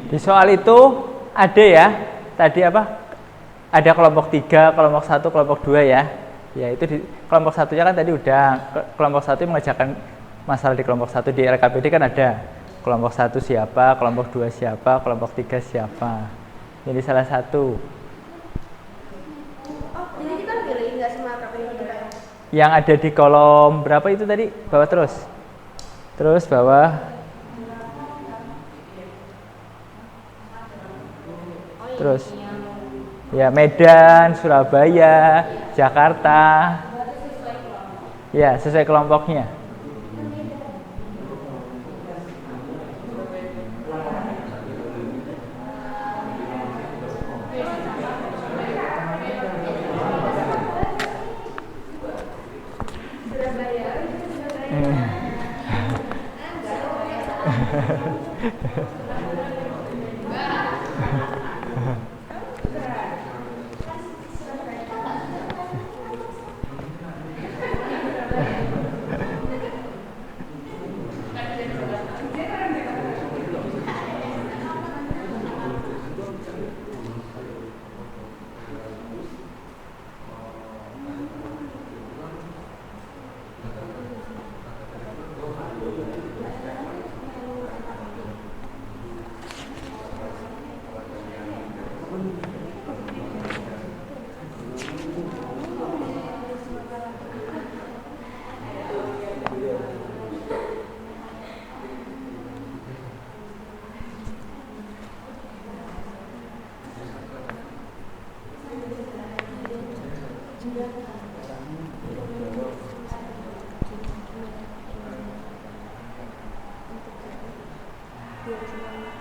S7: Di soal itu ada ya, tadi apa? Ada kelompok 3, kelompok 1, kelompok 2 ya. Ya itu di kelompok 1-nya kan tadi udah, kelompok 1 mengerjakan masalah di kelompok 1 di RKPD kan ada. Kelompok 1 siapa, kelompok 2 siapa, kelompok 3 siapa. Jadi salah satu.
S4: Oh, jadi kita pilih nggak semua RKPD itu Pak?
S7: Yang ada di kolom berapa itu tadi? Bawah terus. Terus bawah. Terus ya Medan, Surabaya, Jakarta. Ya, sesuai kelompoknya.
S6: biar semuanya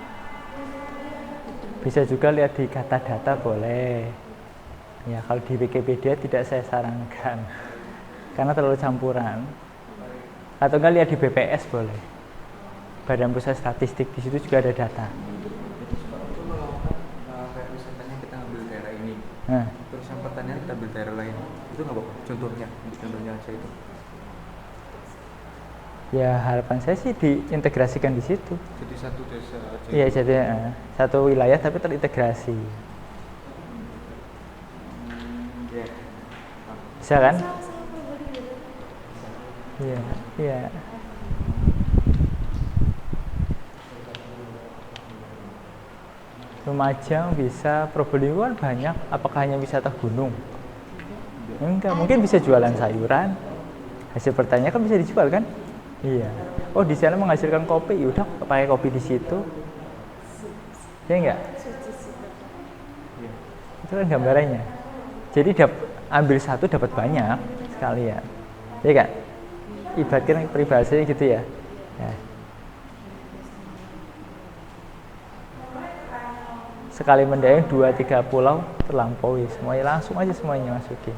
S7: Bisa juga lihat di kata data boleh. Ya, kalau di Wikipedia tidak saya sarankan karena terlalu campuran. Atau enggak lihat di BPS boleh. Badan Pusat Statistik, di situ juga ada data.
S8: Jadi suka untuk melakukan kayak misalnya kita ambil daerah ini,
S7: Nah,
S8: terus yang pertanyaan kita ambil daerah lain, itu nggak apa-apa. Contohnya aja itu.
S7: ya harapan saya sih diintegrasikan di situ.
S8: Jadi satu desa aja.
S7: Iya, jadi satu wilayah tapi terintegrasi.
S8: Ya.
S7: Bisa kan? Iya, iya. Lumajang bisa, Probolinggo kan banyak. Apakah hanya wisata gunung? Enggak, mungkin bisa jualan sayuran. Hasil pertanian kan bisa dijual kan? Iya. Oh, di sana menghasilkan kopi, yaudah pakai kopi di situ. Ya enggak? Itu kan gambarannya. Jadi ambil satu dapat banyak sekalian. Ya kan? Ibaratkan peribahasanya gitu ya. Ya. Sekali mendayung 2-3 pulau terlampaui, semuanya langsung aja semuanya masukin.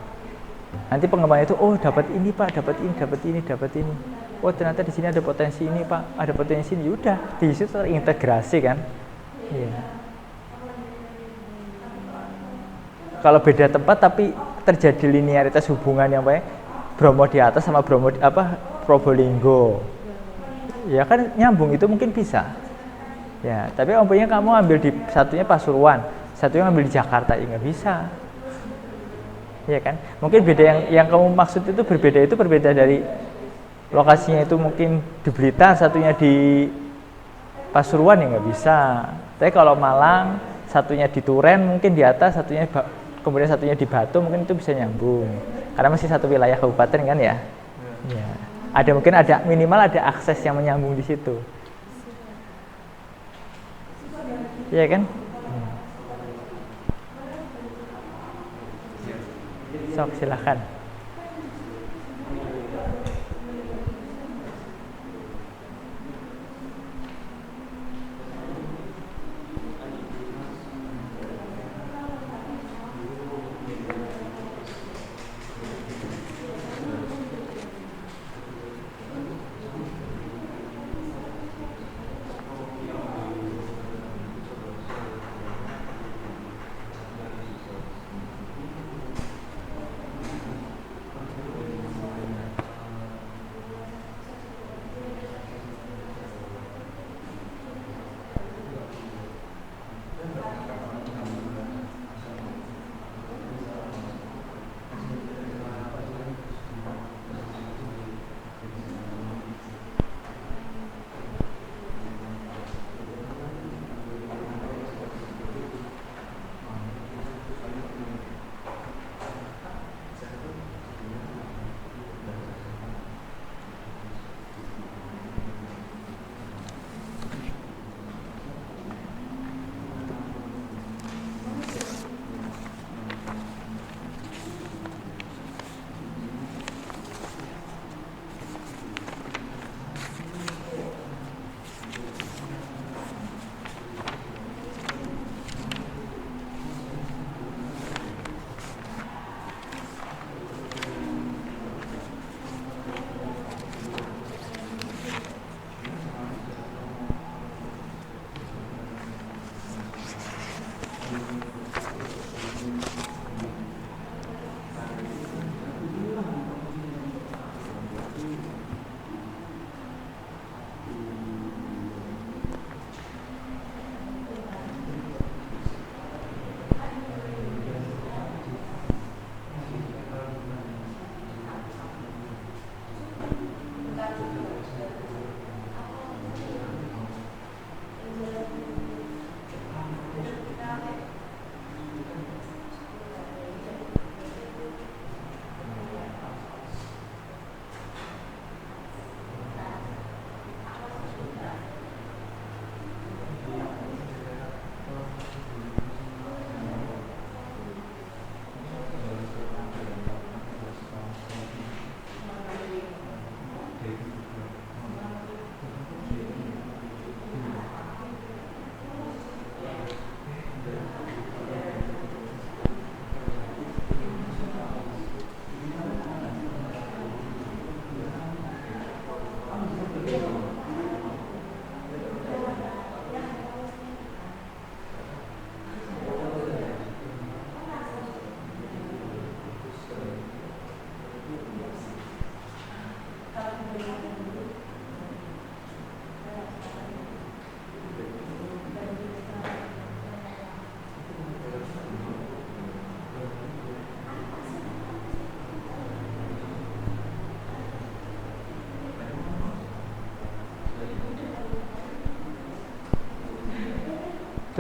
S7: Nanti pengembangan itu, oh dapat ini Pak, dapat ini, dapat ini, dapat ini. Oh ternyata di sini ada potensi ini Pak, ada potensi ini. Udah di situ terintegrasi kan. Iya. Kalau beda tempat tapi terjadi linearitas hubungan yang baik, Bromo di atas sama Bromo Probolinggo. Ya kan nyambung itu mungkin bisa. Ya, tapi umpamanya kamu ambil di satunya Pasuruan, satunya ambil di Jakarta, ya nggak bisa. Ya kan? Mungkin beda yang kamu maksud itu berbeda dari lokasinya itu mungkin di Blitar, satunya di Pasuruan, ya nggak bisa. Tapi kalau Malang, satunya di Turen mungkin di atas, kemudian satunya di Batu mungkin itu bisa nyambung. Karena masih satu wilayah kabupaten kan ya. Ya. Mungkin ada minimal ada akses yang menyambung di situ. Iya kan? Sok silahkan.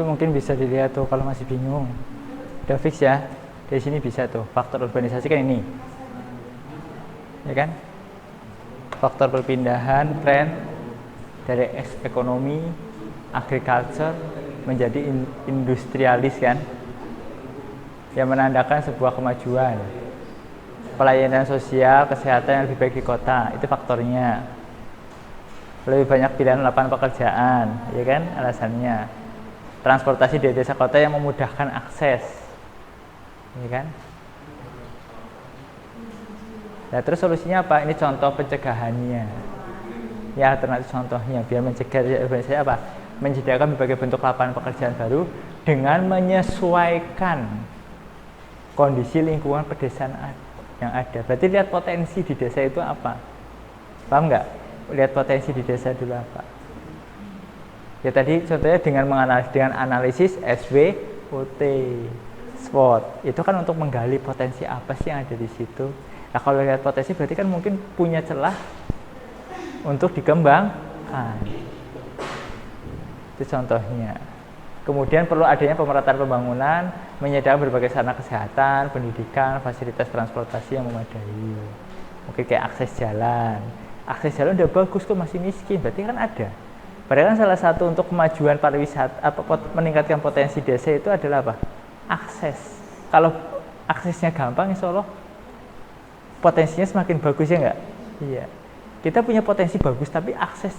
S7: Itu mungkin bisa dilihat tuh kalau masih bingung. Udah fix ya. Dari sini bisa tuh faktor urbanisasi kan ini. Ya kan? Faktor perpindahan tren dari ekonomi agriculture menjadi industrialis kan, yang menandakan sebuah kemajuan. Pelayanan sosial, kesehatan yang lebih baik di kota, itu faktornya. Lebih banyak pilihan lapangan pekerjaan, ya kan, alasannya. Transportasi dari desa kota yang memudahkan akses, ya kan. Nah, terus solusinya apa? Ini contoh pencegahannya. Ya, alternatif contohnya biar mencegah urbanisasi apa? Menyediakan berbagai bentuk lapangan pekerjaan baru dengan menyesuaikan kondisi lingkungan pedesaan yang ada. Berarti lihat potensi di desa itu apa? Paham nggak? Lihat potensi di desa dulu apa? Ya tadi contohnya dengan analisis SWOT, SWOT. Itu kan untuk menggali potensi apa sih yang ada di situ. Nah, kalau lihat potensi berarti kan mungkin punya celah untuk dikembangkan. Itu contohnya. Kemudian perlu adanya pemerataan pembangunan, menyediakan berbagai sarana kesehatan, pendidikan, fasilitas transportasi yang memadai. Mungkin kayak akses jalan. Akses jalan udah bagus kok, masih miskin, berarti kan ada. Padahal kan salah satu untuk kemajuan pariwisata, meningkatkan potensi desa itu adalah apa? Akses. Kalau aksesnya gampang, insya Allah potensinya semakin bagus, ya enggak? Iya. Kita punya potensi bagus, tapi akses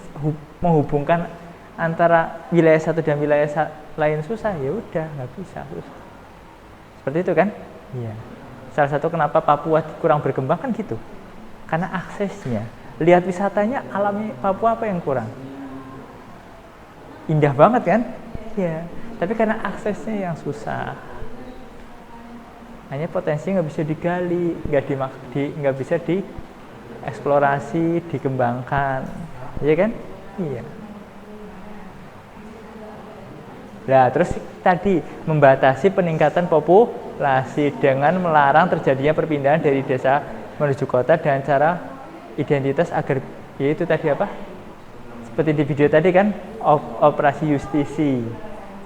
S7: menghubungkan antara wilayah satu dan wilayah lain susah, ya udah nggak bisa, susah. Seperti itu kan? Iya. Salah satu kenapa Papua kurang berkembang kan gitu, karena aksesnya. Lihat wisatanya, alamnya Papua apa yang kurang? Indah banget kan? Iya. Tapi karena aksesnya yang susah, hanya potensi nggak bisa digali, nggak bisa dieksplorasi, dikembangkan, ya kan? Iya. Nah, terus tadi membatasi peningkatan populasi dengan melarang terjadinya perpindahan dari desa menuju kota dan cara identitas agar, yaitu tadi apa? Seperti di video tadi kan, operasi justisi.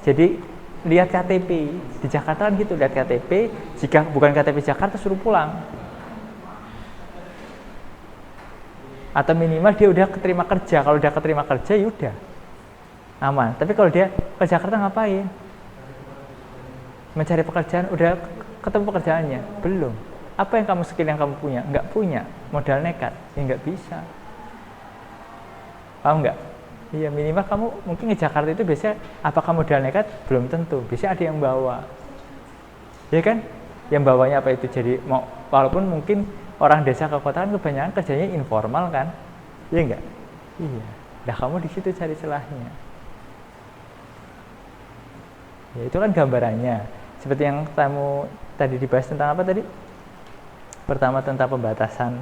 S7: Jadi lihat KTP di Jakarta kan gitu, lihat KTP, jika bukan KTP Jakarta suruh pulang. Atau minimal dia udah keterima kerja, kalau udah keterima kerja ya udah aman. Tapi kalau dia ke Jakarta ngapain? Mencari pekerjaan, udah ketemu pekerjaannya? Belum. Apa yang skill yang kamu punya? Nggak punya. Modal nekat? Ya nggak bisa. Paham nggak? Iya, minimal kamu mungkin ke Jakarta itu biasanya apakah modal nekat? Belum tentu. Biasanya ada yang bawa. Ya kan? Yang bawanya apa itu? Jadi walaupun mungkin orang desa ke kota kan kebanyakan kerjanya informal kan? Iya nggak? Iya. Nah, kamu di situ cari celahnya. Ya, itu kan gambarannya. Seperti yang kamu tadi dibahas tentang apa tadi? Pertama tentang pembatasan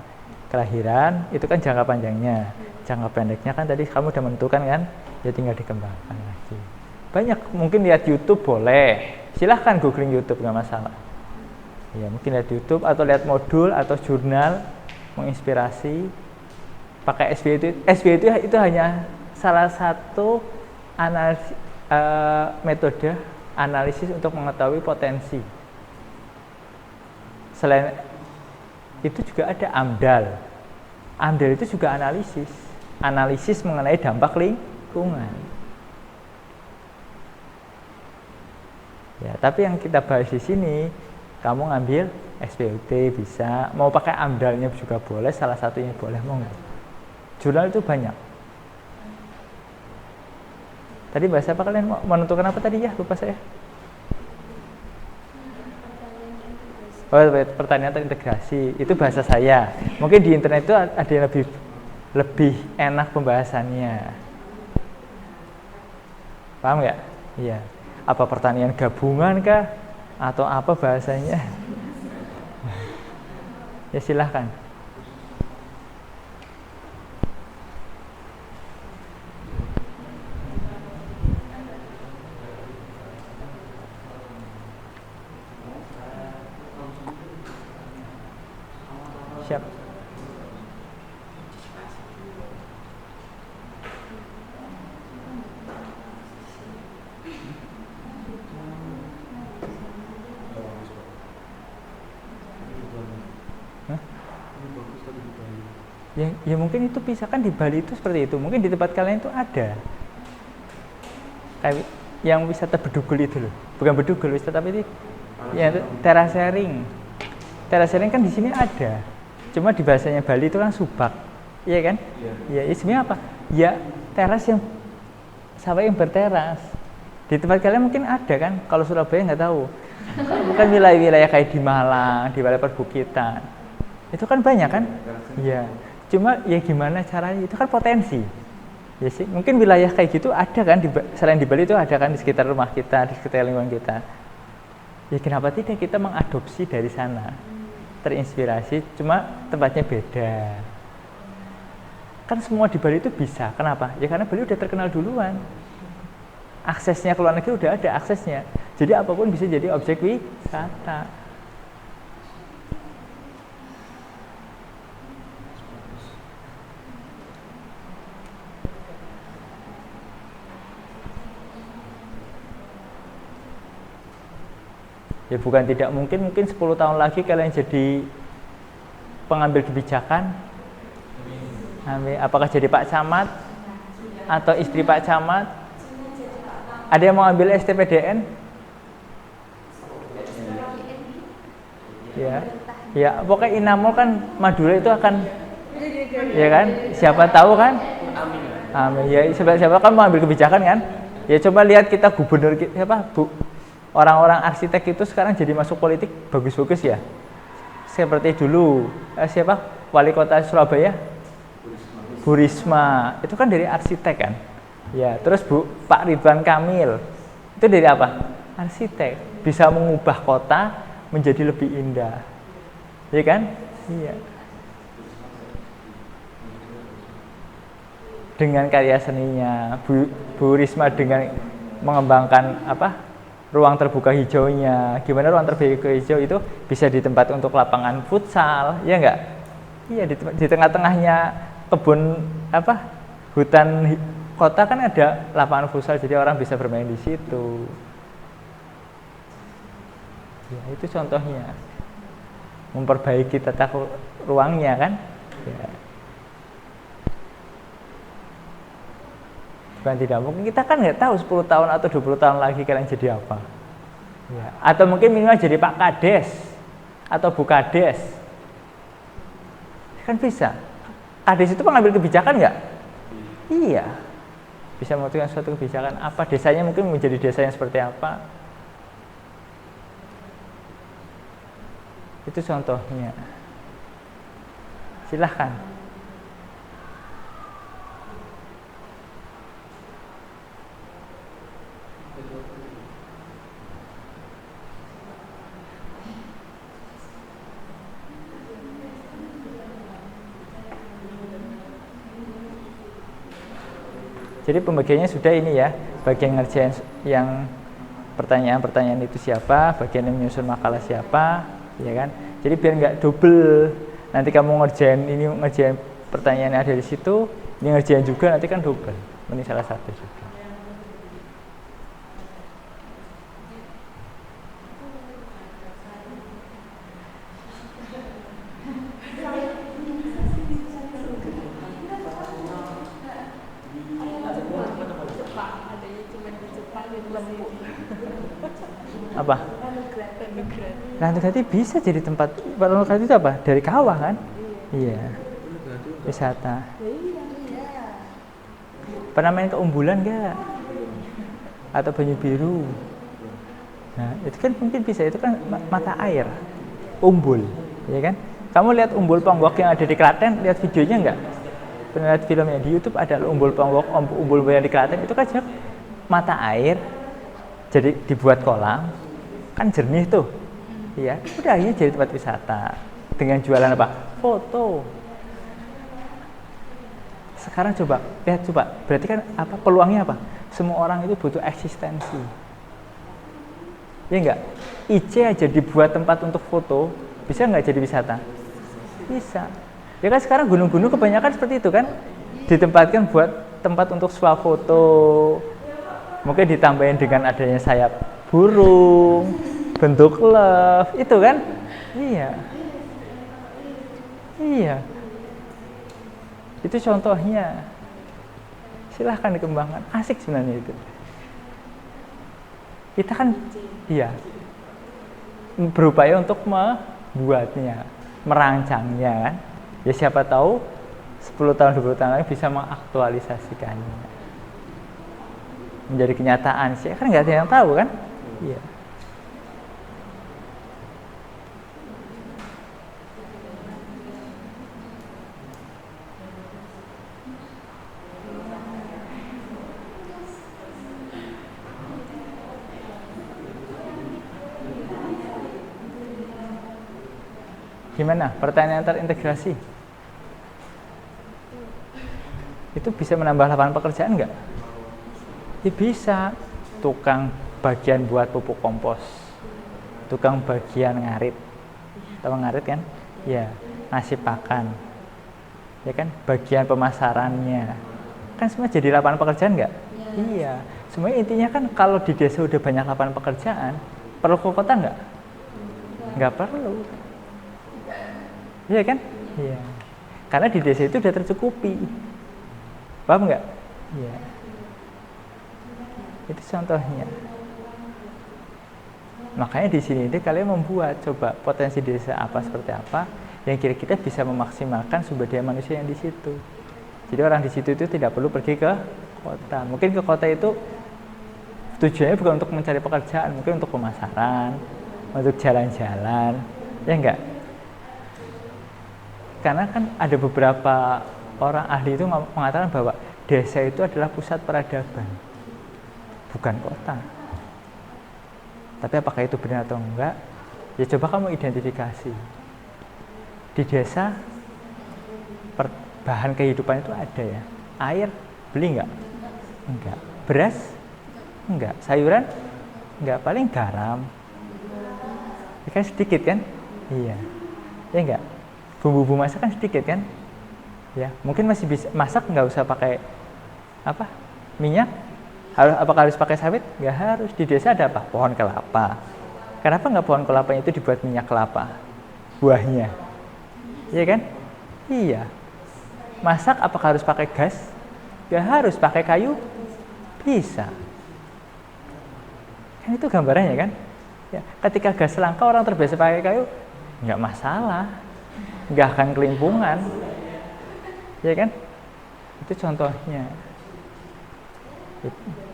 S7: kelahiran, itu kan jangka panjangnya. Jangka pendeknya kan tadi kamu udah menentukan kan, ya tinggal dikembangkan lagi. Banyak, mungkin lihat YouTube boleh. Silahkan googling YouTube, nggak masalah. Ya, mungkin lihat YouTube atau lihat modul atau jurnal menginspirasi. Pakai SBY itu hanya salah satu metode analisis untuk mengetahui potensi. Selain itu juga ada AMDAL. AMDAL itu juga analisis mengenai dampak lingkungan. Ya, tapi yang kita bahas di sini, kamu ngambil SPUT bisa, mau pakai AMDAL-nya juga boleh, salah satunya boleh, monggo. Jurnal itu banyak. Tadi bahasa apa kalian mau menentukan apa tadi ya? Lupa saya. Oh, pertanyaan terintegrasi. Itu bahasa saya. Mungkin di internet itu ada yang lebih enak pembahasannya. Paham nggak? Iya. Apa pertanian gabungan kah? Atau apa bahasanya? Ya silahkan. Siap.
S8: bagus tapi di Bali.
S7: Ya mungkin itu bisa kan, di Bali itu seperti itu. Mungkin di tempat kalian itu ada. Kayak yang wisata bedugul itu loh. Bukan bedugul, wisata tapi itu ya terasering. Terasering kan di sini ada. Cuma di bahasanya Bali itu kan subak. Iya kan? Iya. Ya, sebenarnya apa? Ya teras yang sawah yang berteras. Di tempat kalian mungkin ada kan? Kalau Surabaya nggak tahu. Bukan wilayah-wilayah kayak di Malang, di wilayah perbukitan. Itu kan banyak kan? Iya. Cuma ya gimana caranya, itu kan potensi. Ya sih, mungkin wilayah kayak gitu ada kan, selain di Bali itu ada kan di sekitar rumah kita, di sekitar lingkungan kita. Ya kenapa tidak kita mengadopsi dari sana, terinspirasi, cuma tempatnya beda. Kan semua di Bali itu bisa, kenapa? Ya karena Bali udah terkenal duluan. Aksesnya ke luar negeri udah ada aksesnya. Jadi apapun bisa jadi objek wisata. Ya bukan tidak mungkin 10 tahun lagi kalian jadi pengambil kebijakan. Apakah jadi Pak Camat atau istri Pak Camat? Ada yang mau ambil STPDN? Ya, pokoknya Inamul kan Madura itu akan, ya kan? Siapa tahu kan? Amin. Ya, siapa kan mau ambil kebijakan kan? Ya coba lihat kita gubernur siapa, Bu? Orang-orang arsitek itu sekarang jadi masuk politik bagus-bagus ya. Seperti dulu siapa? Wali kota Surabaya? Bu Risma. Itu kan dari arsitek kan? Ya, terus Pak Ridwan Kamil. Itu dari apa? Arsitek. Bisa mengubah kota menjadi lebih indah. Ya kan? Iya. Dengan karya seninya, Bu Risma dengan mengembangkan apa? Ruang terbuka hijaunya. Gimana ruang terbuka hijau itu bisa di tempat untuk lapangan futsal, ya enggak? Iya, di tengah-tengahnya kebun apa? Hutan kota kan ada lapangan futsal, jadi orang bisa bermain di situ. Ya, itu contohnya. Memperbaiki tata ruangnya kan? Ya. Bukan tidak mungkin, kita kan nggak tahu 10 tahun atau 20 tahun lagi kalian jadi apa ya. Atau mungkin minimal jadi Pak Kades atau Bu Kades kan bisa. Kades itu pengambil kebijakan nggak? Iya, bisa menentukan suatu kebijakan apa, desanya mungkin menjadi desa yang seperti apa. Itu contohnya. Silahkan. Jadi pembagiannya sudah ini ya, bagian ngerjain yang pertanyaan-pertanyaan itu siapa, bagian yang menyusun makalah siapa, ya kan? Jadi biar nggak double, nanti kamu ngerjain pertanyaan yang ada di situ, ini ngerjain juga, nanti kan double. Ini salah satu juga. Apa? Ranugati bisa jadi tempat. Ranugati itu apa? Dari kawah kan? Iya. Wisata. Pernah main ke Umbulan nggak? Atau Banyu Biru? Nah, itu kan mungkin bisa. Itu kan mata air, umbul, ya kan? Kamu lihat Umbul Ponggok yang ada di Klaten, lihat videonya nggak? Pernah lihat filmnya di YouTube, ada Umbul Ponggok, umbul yang di Klaten itu kan mata air. Jadi dibuat kolam, kan jernih tuh, ya. Udah akhirnya jadi tempat wisata dengan jualan apa? Foto. Sekarang lihat berarti kan apa peluangnya apa? Semua orang itu butuh eksistensi, ya enggak? IC aja dibuat tempat untuk foto, bisa nggak jadi wisata? Bisa. Ya kan sekarang gunung-gunung kebanyakan seperti itu kan, ditempatkan buat tempat untuk swafoto. Mungkin ditambahin dengan adanya sayap burung, bentuk love, itu kan? Iya. Iya. Itu contohnya. Silahkan dikembangkan. Asik sebenarnya itu. Kita kan iya berupaya untuk membuatnya, merancangnya kan. Ya siapa tahu 10 tahun 20 tahun lagi bisa mengaktualisasikannya menjadi kenyataan sih. Kan nggak ada yang tahu kan? Iya. Gimana? Pertanyaan terintegrasi. Itu bisa menambah lapangan pekerjaan nggak? Ya bisa. Tukang bagian buat pupuk kompos, tukang bagian ngarit. Tahu ngarit kan? Ya, ngasih pakan. Ya kan? Bagian pemasarannya. Kan semua jadi lapangan pekerjaan nggak? Iya. Semuanya intinya kan kalau di desa udah banyak lapangan pekerjaan, perlu ke kota nggak? Nggak perlu. Iya kan? Iya. Karena di desa itu udah tercukupi. Paham nggak? Iya. Itu contohnya. Makanya di sini deh kalian membuat coba potensi desa apa seperti apa yang kira-kira bisa memaksimalkan sumber daya manusia yang di situ. Jadi orang di situ itu tidak perlu pergi ke kota. Mungkin ke kota itu tujuannya bukan untuk mencari pekerjaan, mungkin untuk pemasaran, untuk jalan-jalan, ya enggak? Karena kan ada beberapa orang ahli itu mengatakan bahwa desa itu adalah pusat peradaban, bukan kota. Tapi apakah itu benar atau enggak? Ya coba kamu identifikasi. Di desa bahan kehidupan itu ada ya. Air beli enggak? Enggak. Beras? Enggak. Sayuran? Enggak. Paling garam. Ya kan sedikit kan? Iya. Ya enggak? Bumbu-bumbu masak kan sedikit kan? Ya, mungkin masih bisa masak nggak usah pakai apa? Minyak. Apakah harus pakai sawit? Nggak harus. Di desa ada apa? Pohon kelapa. Kenapa nggak pohon kelapanya itu dibuat minyak kelapa? Buahnya. Iya kan? Iya. Masak apakah harus pakai gas? Nggak harus. Pakai kayu? Bisa. Kan itu gambarannya kan? Ya, ketika gas langka orang terbiasa pakai kayu, nggak masalah. Nggak akan kelimpungan. Ya kan? Itu contohnya.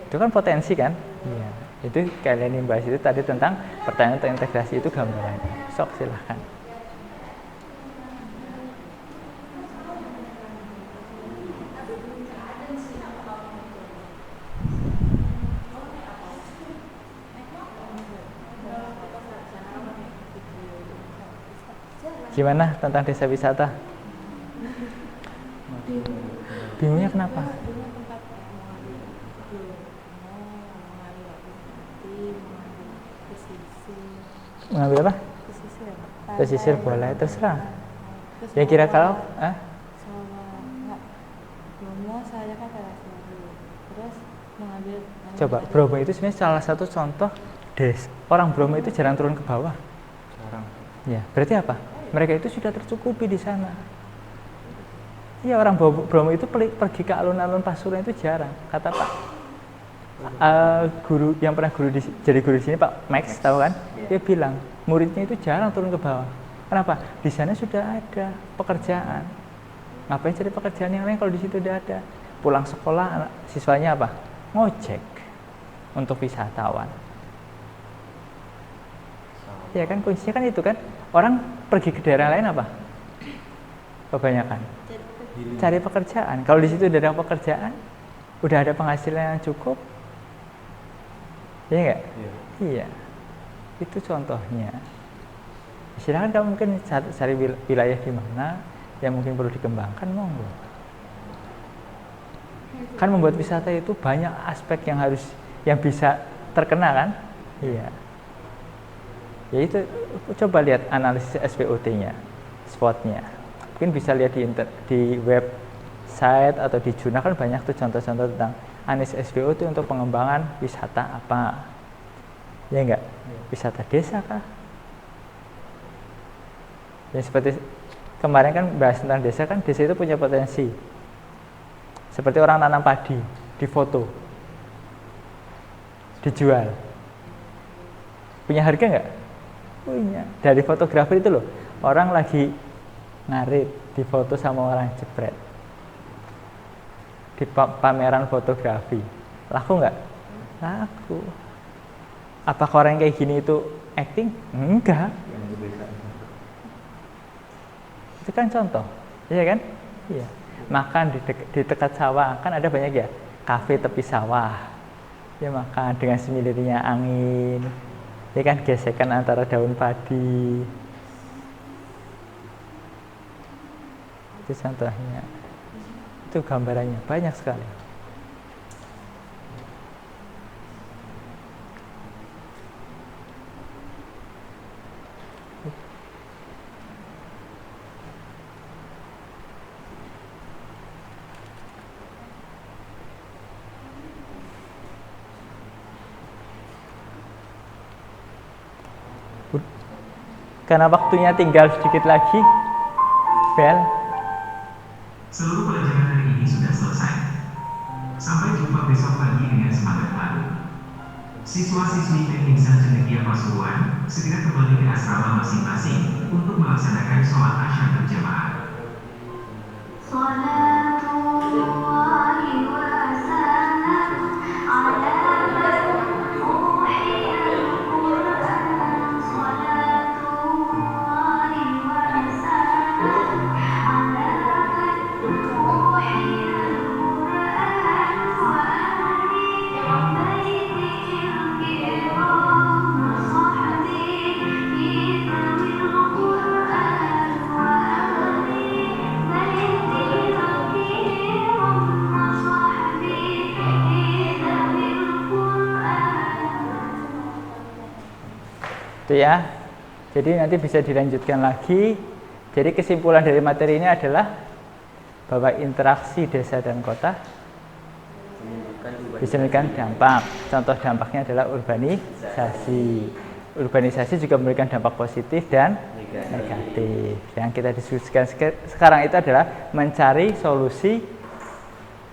S7: Itu kan potensi kan? Iya. Itu kalian yang bahas itu tadi tentang pertanyaan terintegrasi itu gambarannya. Sok silahkan. Gimana tentang desa wisata? Bingungnya kenapa? Mengambil apa? Pesisir boleh, terserah. Ya kira kalau coba Bromo itu sebenarnya salah satu contoh orang Bromo itu jarang turun ke bawah.
S8: Jarang.
S7: Ya, berarti apa? Mereka itu sudah tercukupi di sana. Iya, orang Bromo itu pergi ke alun-alun Pasuruan itu jarang. Kata Pak guru yang pernah jadi guru di sini, Pak Max, tahu kan? Dia bilang muridnya itu jarang turun ke bawah. Kenapa? Di sana sudah ada pekerjaan. Ngapain cari pekerjaan yang lain kalau di situ udah ada? Pulang sekolah siswanya apa? Ngojek untuk wisatawan. Ya kan kuncinya kan itu kan. Orang pergi ke daerah lain apa? Kebanyakan cari pekerjaan. Kalau di situ udah ada pekerjaan, udah ada penghasilan yang cukup, ya enggak? Iya. Itu contohnya. Silakan kamu mungkin cari wilayah di mana yang mungkin perlu dikembangkan, monggo. Kan membuat wisata itu banyak aspek yang bisa terkena kan? Iya. Ya itu coba lihat analisis SWOT-nya, spotnya. Mungkin bisa lihat di website atau di jurnal kan banyak tuh contoh-contoh tentang analisis SWOT untuk pengembangan wisata apa. Ya enggak? Wisata desa kah? Ya seperti kemarin kan bahas tentang desa kan, desa itu punya potensi. Seperti orang nanam padi, difoto, dijual. Punya harga nggak? Punya. Dari fotografer itu loh, orang lagi ngarit, difoto sama orang jepret. Di pameran fotografi. Laku nggak? Laku. Apakah orang kayak gini itu acting? Enggak. Itu kan contoh, iya kan? Iya. Makan di dekat sawah kan ada banyak ya, kafe tepi sawah. Ya makan dengan semilirnya angin, ya kan, gesekan antara daun padi. Itu contohnya. Itu gambarannya banyak sekali. Karena waktunya tinggal sedikit lagi, Bel.
S9: Seluruh pelajaran hari ini sudah selesai. Sampai jumpa besok pagi dengan semangat baru. Siswa-siswi Teknik Cendekia Pasuruan segera kembali ke asrama masing-masing untuk melaksanakan sholat Asyar berjamaah.
S7: Itu ya. Jadi nanti bisa dilanjutkan lagi. Jadi kesimpulan dari materi ini adalah bahwa interaksi desa dan kota bisa memberikan dampak. Contoh dampaknya adalah urbanisasi. Urbanisasi juga memberikan dampak positif dan negatif. Yang kita diskusikan sekarang itu adalah mencari solusi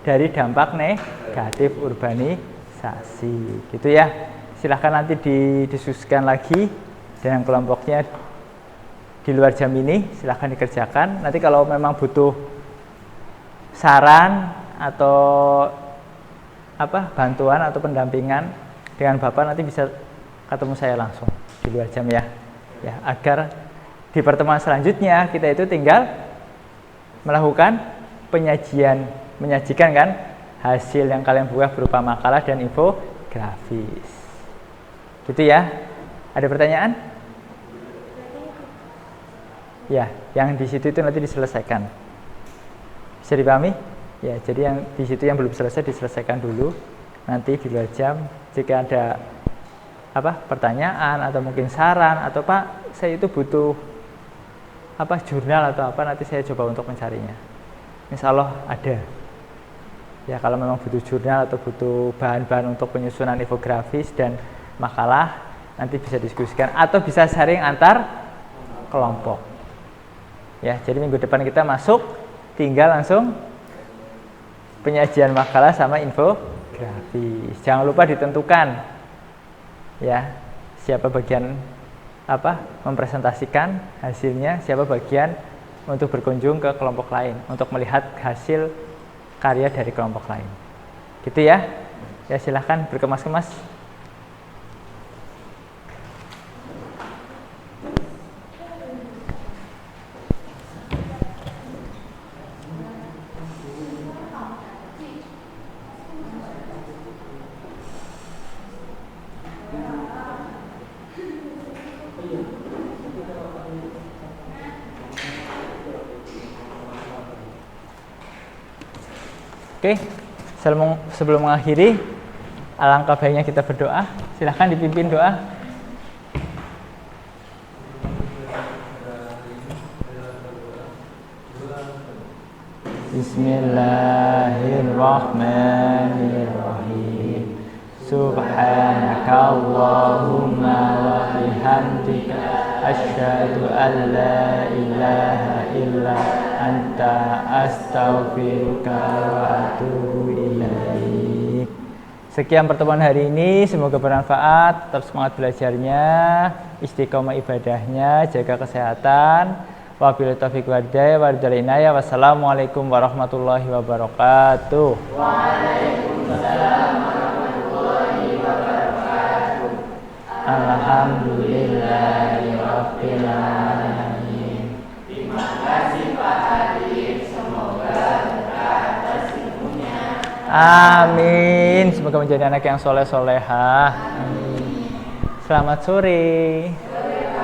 S7: dari dampak negatif urbanisasi. Gitu ya. Silahkan nanti didiskusikan lagi dengan kelompoknya di luar jam ini, silahkan dikerjakan. Nanti kalau memang butuh saran atau bantuan atau pendampingan dengan Bapak, nanti bisa ketemu saya langsung di luar jam ya. Ya, agar di pertemuan selanjutnya kita itu tinggal melakukan menyajikan kan hasil yang kalian buat berupa makalah dan infografis. Gitu ya. Ada pertanyaan? Ya, yang di situ itu nanti diselesaikan. Bisa dipahami? Ya, jadi yang di situ yang belum selesai diselesaikan dulu. Nanti di luar jam jika ada pertanyaan atau mungkin saran atau Pak, saya itu butuh jurnal atau nanti saya coba untuk mencarinya. Insya Allah ada. Ya, kalau memang butuh jurnal atau butuh bahan-bahan untuk penyusunan infografis dan makalah, nanti bisa diskusikan atau bisa sharing antar kelompok. Ya, jadi minggu depan kita masuk, tinggal langsung penyajian makalah sama infografis. Jangan lupa ditentukan ya, siapa bagian mempresentasikan hasilnya, siapa bagian untuk berkunjung ke kelompok lain untuk melihat hasil karya dari kelompok lain. Gitu ya. Ya, silahkan berkemas-kemas. Oke, sebelum mengakhiri, alangkah baiknya kita berdoa. Silahkan dipimpin doa. Bismillahirrahmanirrahim. Subhanakallahumma wa bihamdika asyhadu an la ilaha illa anta astaghfiruka wa atubu ilaik. Sekian pertemuan hari ini, semoga bermanfaat, tetap semangat belajarnya, istiqomah ibadahnya, jaga kesehatan. Wabillahi taufiq wal hidayah wa billahi inayah. Wassalamualaikum warahmatullahi wabarakatuh. Waalaikumsalam warahmatullahi wabarakatuh. Alhamdulillahirabbil alamin. Terima kasih Pak Adib, semoga berkah atas ilmunya. Amin. Semoga menjadi anak yang soleh-solehah. Amin. Selamat sore.